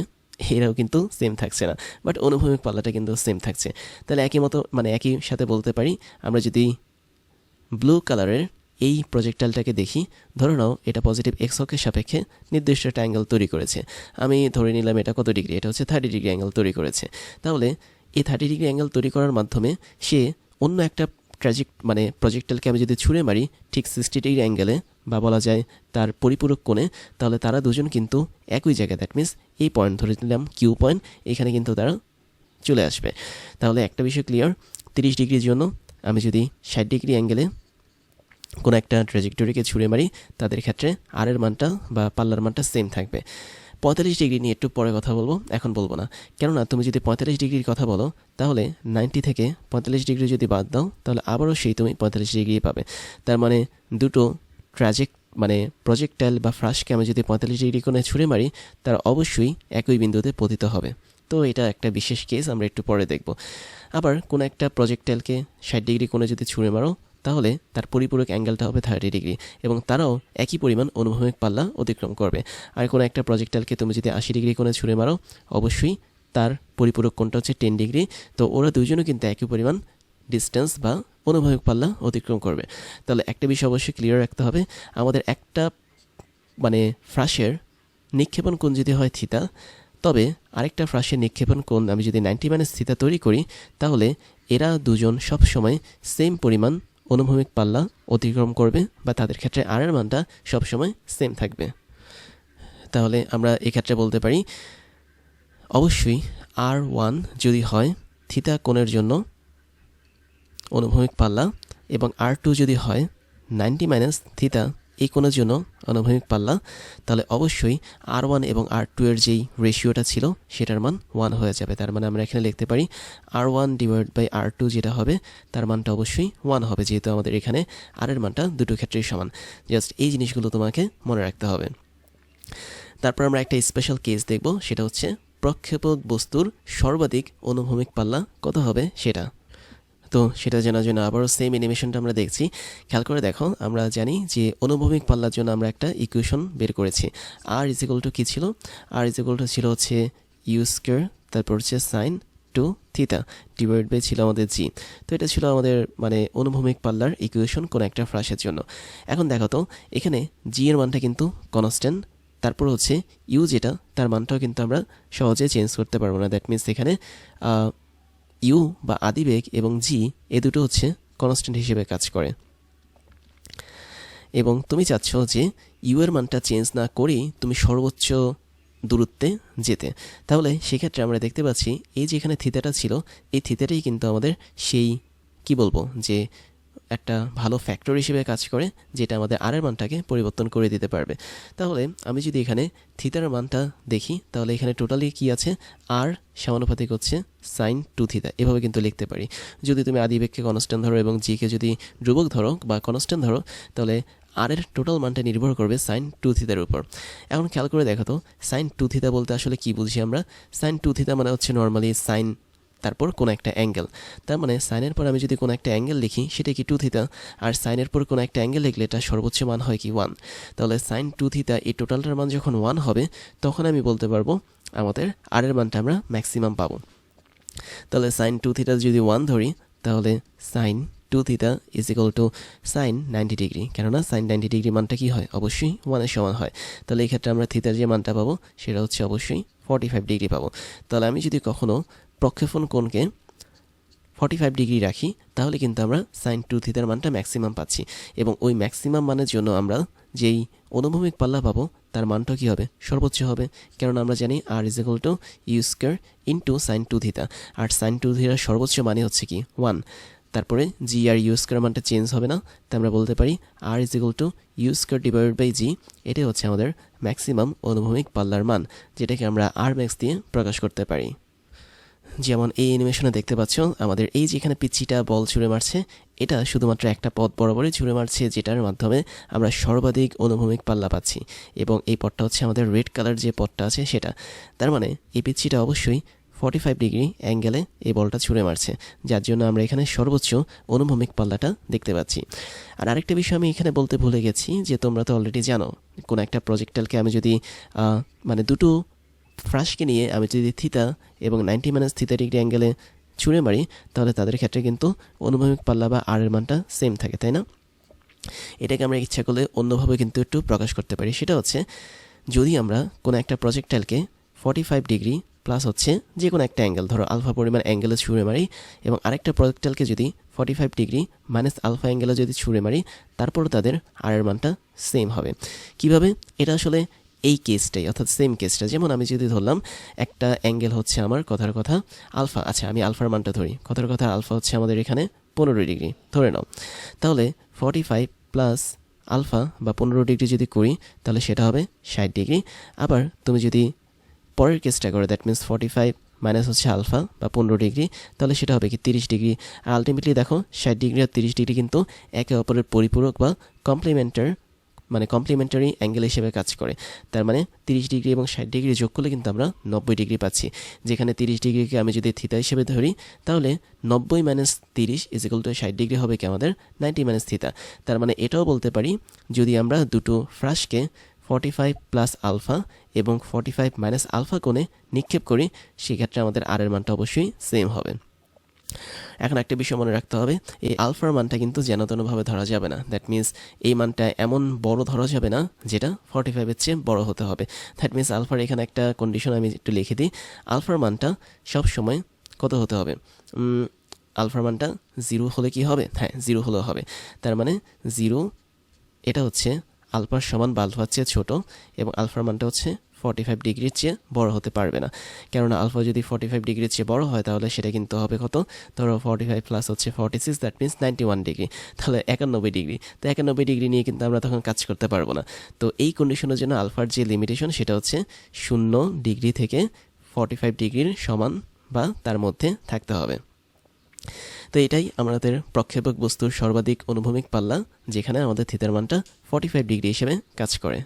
এরাও কিন্তু সেম থাকছে না, বাট অনুভূমিক পাল্লাটা কিন্তু সেম থাকছে। তাহলে একই মতো একই সাথে বলতে পারি, আমরা যদি ব্লু কালারের এই প্রজেক্টাইলটাকে দেখি, ধরে নাও এটা পজিটিভ এক্স অক্ষের সাপেক্ষে নির্দিষ্ট একটা অ্যাঙ্গেল তৈরি করেছে। আমি ধরে নিলাম এটা কত ডিগ্রি? এটা হচ্ছে 30 ডিগ্রি অ্যাঙ্গেল তৈরি করেছে। তাহলে এই 30 ডিগ্রি অ্যাঙ্গেল তৈরি করার মাধ্যমে সে অন্য একটা প্রজেক্টাইলকে আমি যদি ছুঁড়ে মারি ঠিক 60 ডিগ্রি অ্যাঙ্গেলে, বা বলা যায় তার পরিপূরক কোণে, তাহলে তারা দুজন কিন্তু একই জায়গায়, দ্যাট মিন্স এই পয়েন্ট ধরে নিলাম কিউ পয়েন্ট, এখানে কিন্তু তারা চলে আসবে। তাহলে একটা বিষয় ক্লিয়ার, 30 ডিগ্রির জন্য আমি যদি 60 ডিগ্রি অ্যাঙ্গেলে কোনো একটা ট্র্যাজেক্টরিকে ছুঁড়ে মারি, তাদের ক্ষেত্রে আর এর মানটা বা পাল্লার মানটা সেম থাকবে। 45 ডিগ্রি নিয়ে একটু পরে কথা বলবো, এখন বলবো না, কেননা তুমি যদি 45 ডিগ্রির কথা বলো, তাহলে 90 থেকে 45 ডিগ্রি যদি বাদ দাও, তাহলে আবারও সেই তুমি 45 ডিগ্রি পাবে। তার মানে দুটো প্রজেক্টাইল বা ফ্রাসকে আমি যদি 45 ডিগ্রি কোণে ছুঁড়ে মারি, তার অবশ্যই একই বিন্দুতে পতিত হবে। তো এটা একটা বিশেষ কেস, আমরা একটু পরে দেখব। আবার কোনো একটা প্রজেক্টাইলকে 60 ডিগ্রি কোণে যদি ছুঁড়ে মারো, তাহলে তার পরিপূরক অ্যাঙ্গেলটা হবে 30 ডিগ্রি, এবং তারাও একই পরিমাণ অনুভূমিক পাল্লা অতিক্রম করবে। আর কোনো একটা প্রজেক্টাইলকে তুমি যদি 80 ডিগ্রি কোণে ছুঁড়ে মারো, অবশ্যই তার পরিপূরক কোণটা হচ্ছে 10 ডিগ্রি। তো ওরা দুজনও কিন্তু একই পরিমাণ ডিস্টেন্স বা অনুভূমিক পাল্লা অতিক্রম করবে। তাহলে একটা বিষয় অবশ্যই ক্লিয়ার রাখতে হবে, আমাদের একটা ফ্রাসের নিক্ষেপণ কোণ যদি হয় থিতা, তবে আরেকটা ফ্রাসের নিক্ষেপণ কোণ আমি যদি 90 মাইনাস থিতা তৈরি করি, তাহলে এরা দুজন সবসময় সেম পরিমাণ অনুভূমিক পাল্লা অতিক্রম করবে, বা তাদের ক্ষেত্রে আর এর মানটা সবসময় সেম থাকবে। তাহলে আমরা এক্ষেত্রে বলতে পারি অবশ্যই R1 যদি হয় থিতা কোণের জন্য অনুভূমিক পাল্লা, এবং R2 যদি হয় 90 মাইনাস থিতা এই কোণের জন্য অনুভূমিক পাল্লা, তাহলে অবশ্যই R1 এবং R2 এর যেই রেশিওটা ছিল সেটার মান 1 হয়ে যাবে। তার মানে আমরা এখানে লিখতে পারি R1 ডিভাইড বাই R2 যেটা হবে, তার মানটা অবশ্যই 1 হবে, যেহেতু আমাদের এখানে আর এর মানটা দুটো ক্ষেত্রেই সমান। জাস্ট এই জিনিসগুলো তোমাকে মনে রাখতে হবে। তারপর আমরা একটা স্পেশাল কেস দেখব, সেটা হচ্ছে প্রক্ষেপক বস্তুর সর্বাধিক অনুভূমিক পাল্লা কত হবে সেটা। তো সেটা জানার জন্য আবারও সেম অ্যানিমেশনটা আমরা দেখছি। খেয়াল করে দেখো, আমরা জানি যে অনুভূমিক পাল্লার জন্য আমরা একটা ইকুয়েশন বের করেছি। আর ইজিক্যাল টু কী ছিল? আর ইজিক্যাল টু ছিল হচ্ছে ইউ স্কোয়ার, তারপর হচ্ছে সাইন 2 থিতা ডিভাইড বাই ছিল আমাদের জি। তো এটা ছিল আমাদের অনুভূমিক পাল্লার ইকুয়েশন কোনো একটা ফ্রাসের জন্য। এখন দেখো তো, এখানে জি এর মানটা কিন্তু কনস্ট্যান্ট, তারপর হচ্ছে ইউ যেটা, তার মানটাও কিন্তু আমরা সহজে চেঞ্জ করতে পারবো না। দ্যাট মিনস এখানে ইউ বা আদিবেগ এবং জি এ দুটো হচ্ছে কনস্ট্যান্ট হিসেবে কাজ করে, এবং তুমি চাচ্ছ যে ইউ এর মানটা চেঞ্জ না করেই তুমি সর্বোচ্চ দূরত্বে যেতে। তাহলে সেক্ষেত্রে আমরা দেখতে পাচ্ছি এই যে এখানে থিতাটা ছিল, এই থিতাটাই কিন্তু আমাদের সেই যে একটা ভালো ফ্যাক্টর হিসেবে কাজ করে, যেটা আমাদের আর এর মানটাকে পরিবর্তন করে দিতে পারবে। তাহলে আমি যদি এখানে থিতার মানটা দেখি, তাহলে এখানে টোটালি কি আছে? আর সমানুপাতিক হচ্ছে সাইন 2 থিতা, এভাবে কিন্তু লিখতে পারি। যদি তুমি আদিবেগকে কনস্ট্যান্ট ধরো এবং জিকে যদি ধ্রুবক ধরো বা কনস্ট্যান্ট ধরো, তাহলে আর এর টোটাল মানটা নির্ভর করবে সাইন 2 থিতার উপর। এখন খেয়াল করে দেখো তো, সাইন 2 থিতা বলতে আসলে কি বুঝি আমরা? সাইন 2 থিতা মানে হচ্ছে নর্মালি সাইন তারপর কোনো একটা অ্যাঙ্গেল। তার মানে সাইনের পর আমি যদি কোনো একটা অ্যাঙ্গেল লিখি সেটা কি 2 থিটা, আর সাইনের পর কোনো একটা অ্যাঙ্গেল লিখলে এটা সর্বোচ্চ মান হয় কি 1। তাহলে সাইন 2 থিটা এই টোটালটার মান যখন 1 হবে তখন আমি বলতে পারবো আমাদের আর এর মানটা আমরা ম্যাক্সিমাম পাবো। তাহলে সাইন 2 থিটা যদি 1 ধরি তাহলে sine 2 theta is equal to sine 90 degree, কেননা সাইন 90 ডিগ্রি মানটা কি হয়, অবশ্যই 1 এর সমান হয়। তাহলে এই ক্ষেত্রে আমরা থিটার যে মানটা পাবো সেটা হচ্ছে অবশ্যই 45 ডিগ্রি পাবো। তাহলে আমি যদি কখনো প্রক্ষেপণ কোণকে 45 ডিগ্রি রাখি তাহলে কিন্তু আমরা সাইন 2 থিটার মানটা ম্যাক্সিমাম পাচ্ছি, এবং ওই ম্যাক্সিমাম মানের জন্য আমরা যেই অনুভূমিক পাল্লা পাবো তার মানটা কি হবে, সর্বোচ্চ হবে। কারণ আমরা জানি R is equal to U square into sine 2 theta, আর সাইন 2 থিটার সর্বোচ্চ মানে হচ্ছে কি 1। তারপরে জি আর ইউ স্কয়ার মানটা চেঞ্জ হবে না, তাই আমরা বলতে পারি R is equal to U square divided by G. এটাই হচ্ছে আমাদের ম্যাক্সিমাম অনুভূমিক পাল্লার মান, যেটাকে আমরা আর ম্যাক্স দিয়ে প্রকাশ করতে পারি। যেমন এই অ্যানিমেশনে দেখতে পাচ্ছ আমাদের এই যেখানে পিচ্চিটা বল ছুঁড়ে মারছে, এটা শুধুমাত্র একটা পথ বরাবরই ছুঁড়ে মারছে, যেটার মাধ্যমে আমরা সর্বাধিক অনুভূমিক পাল্লা পাচ্ছি, এবং এই পথটা হচ্ছে আমাদের রেড কালার যে পথটা আছে সেটা। তার মানে এই পিচ্চিটা অবশ্যই 45 ডিগ্রি অ্যাঙ্গেলে এই বলটা ছুঁড়ে মারছে, যার জন্য আমরা এখানে সর্বোচ্চ অনুভূমিক পাল্লাটা দেখতে পাচ্ছি। আর আরেকটা বিষয় আমি এখানে বলতে ভুলে গেছি, যে তোমরা তো অলরেডি জানো কোনো একটা প্রজেক্টাইলকে আমি যদি মানে দুটো ফ্রাশকে নিয়ে আমি যদি থিতা এবং 90 - থিটা ডিগ্রি অ্যাঙ্গেলে ছুঁড়ে মারি তাহলে তাদের ক্ষেত্রে কিন্তু অনুভূমিক পাল্লা বা আর এর মানটা সেম থাকে, তাই না? এটাকে আমরা ইচ্ছা করলে অন্যভাবে কিন্তু একটু প্রকাশ করতে পারি। সেটা হচ্ছে যদি আমরা কোনো একটা প্রজেক্টাইলকে 45 ডিগ্রি প্লাস হচ্ছে যে কোনো একটা অ্যাঙ্গেল, ধরো আলফা পরিমাণ অ্যাঙ্গেলে ছুঁড়ে মারি, এবং আরেকটা প্রজেক্টাইলকে যদি 45 ডিগ্রি মাইনাস আলফা অ্যাঙ্গেলে যদি ছুঁড়ে মারি, তারপর তাদের আর এর মানটা সেম হবে। কিভাবে? এটা আসলে এই কেসটাই, অর্থাৎ সেম কেসটা। যেমন আমি যদি ধরলাম একটা অ্যাঙ্গেল হচ্ছে আমার কথার কথা আলফা, আচ্ছা আমি আলফার মানটা ধরি, কথার কথা আলফা হচ্ছে আমাদের এখানে 15 ডিগ্রি ধরে নাও। তাহলে 45 প্লাস আলফা বা 15 ডিগ্রি যদি করি তাহলে সেটা হবে 60 ডিগ্রি। আবার তুমি যদি পরের কেসটা করো, দ্যাট মিনস 45 মাইনাস হচ্ছে আলফা বা 15 ডিগ্রি, তাহলে সেটা হবে কি 30 ডিগ্রি। আর আলটিমেটলি দেখো 60 ডিগ্রি আর 30 ডিগ্রি কিন্তু একে অপরের পরিপূরক বা কমপ্লিমেন্টারি অ্যাঙ্গেল হিসেবে কাজ করে। তার মানে 30 ডিগ্রি এবং 60 ডিগ্রি যোগ করলে কিন্তু আমরা 90 ডিগ্রি পাচ্ছি। যেখানে 30 ডিগ্রিকে আমি যদি থিতা হিসেবে ধরি তাহলে 90 - 30 ইজ ইকুয়াল টু 60 ডিগ্রি হবে কি আমাদের 90 - থিতা। তার মানে এটাও বলতে পারি যদি আমরা দুটো ফ্রাশকে 45 প্লাস আলফা এবং 45 মাইনাস আলফা কোণে নিক্ষেপ করি, সেক্ষেত্রে আমাদের আর এর মানটা অবশ্যই সেম হবে। এখন একটা বিষয় মনে রাখতে হবে, এই আলফার মানটা কিন্তু যেন তেনভাবে ধরা যাবে না। দ্যাট মিনস এই মানটা এমন বড় ধরা যাবে না যেটা 45-এর চেয়ে বড় হতে হবে। দ্যাট মিনস আলফার এখানে একটা কন্ডিশন আমি একটু লিখে দিই, আলফার মানটা সব সময় কত হতে হবে? আলফার মানটা 0 হলে কি হবে? হ্যাঁ, 0 হলে হবে। তার মানে 0 এটা হচ্ছে আলফার সমান বা আলফার চেয়ে ছোট, এবং আলফার মানটা হচ্ছে 45 ডিগ্রির চেয়ে বড় হতে পারবে না। কেননা আলফা যদি 45 ডিগ্রির চেয়ে বড় হয় তাহলে সেটা কিন্তু হবে কত? ধরো 45 প্লাস হচ্ছে 46, দ্যাট মিনস 91 ডিগ্রি, তাহলে 91 ডিগ্রি। তো 91 ডিগ্রি নিয়ে কিন্তু আমরা তখন কাজ করতে পারবো না। তো এই কন্ডিশনের জন্য আলফার যে লিমিটেশন সেটা হচ্ছে 0 ডিগ্রি থেকে 45 ডিগ্রির সমান বা তার মধ্যে থাকতে হবে। তো এটাই আমাদের প্রক্ষেপক বস্তুর সর্বাধিক অনুভূমিক পাল্লা, যেখানে আমাদের থিতার মানটা 45 ডিগ্রি হিসেবে কাজ করে।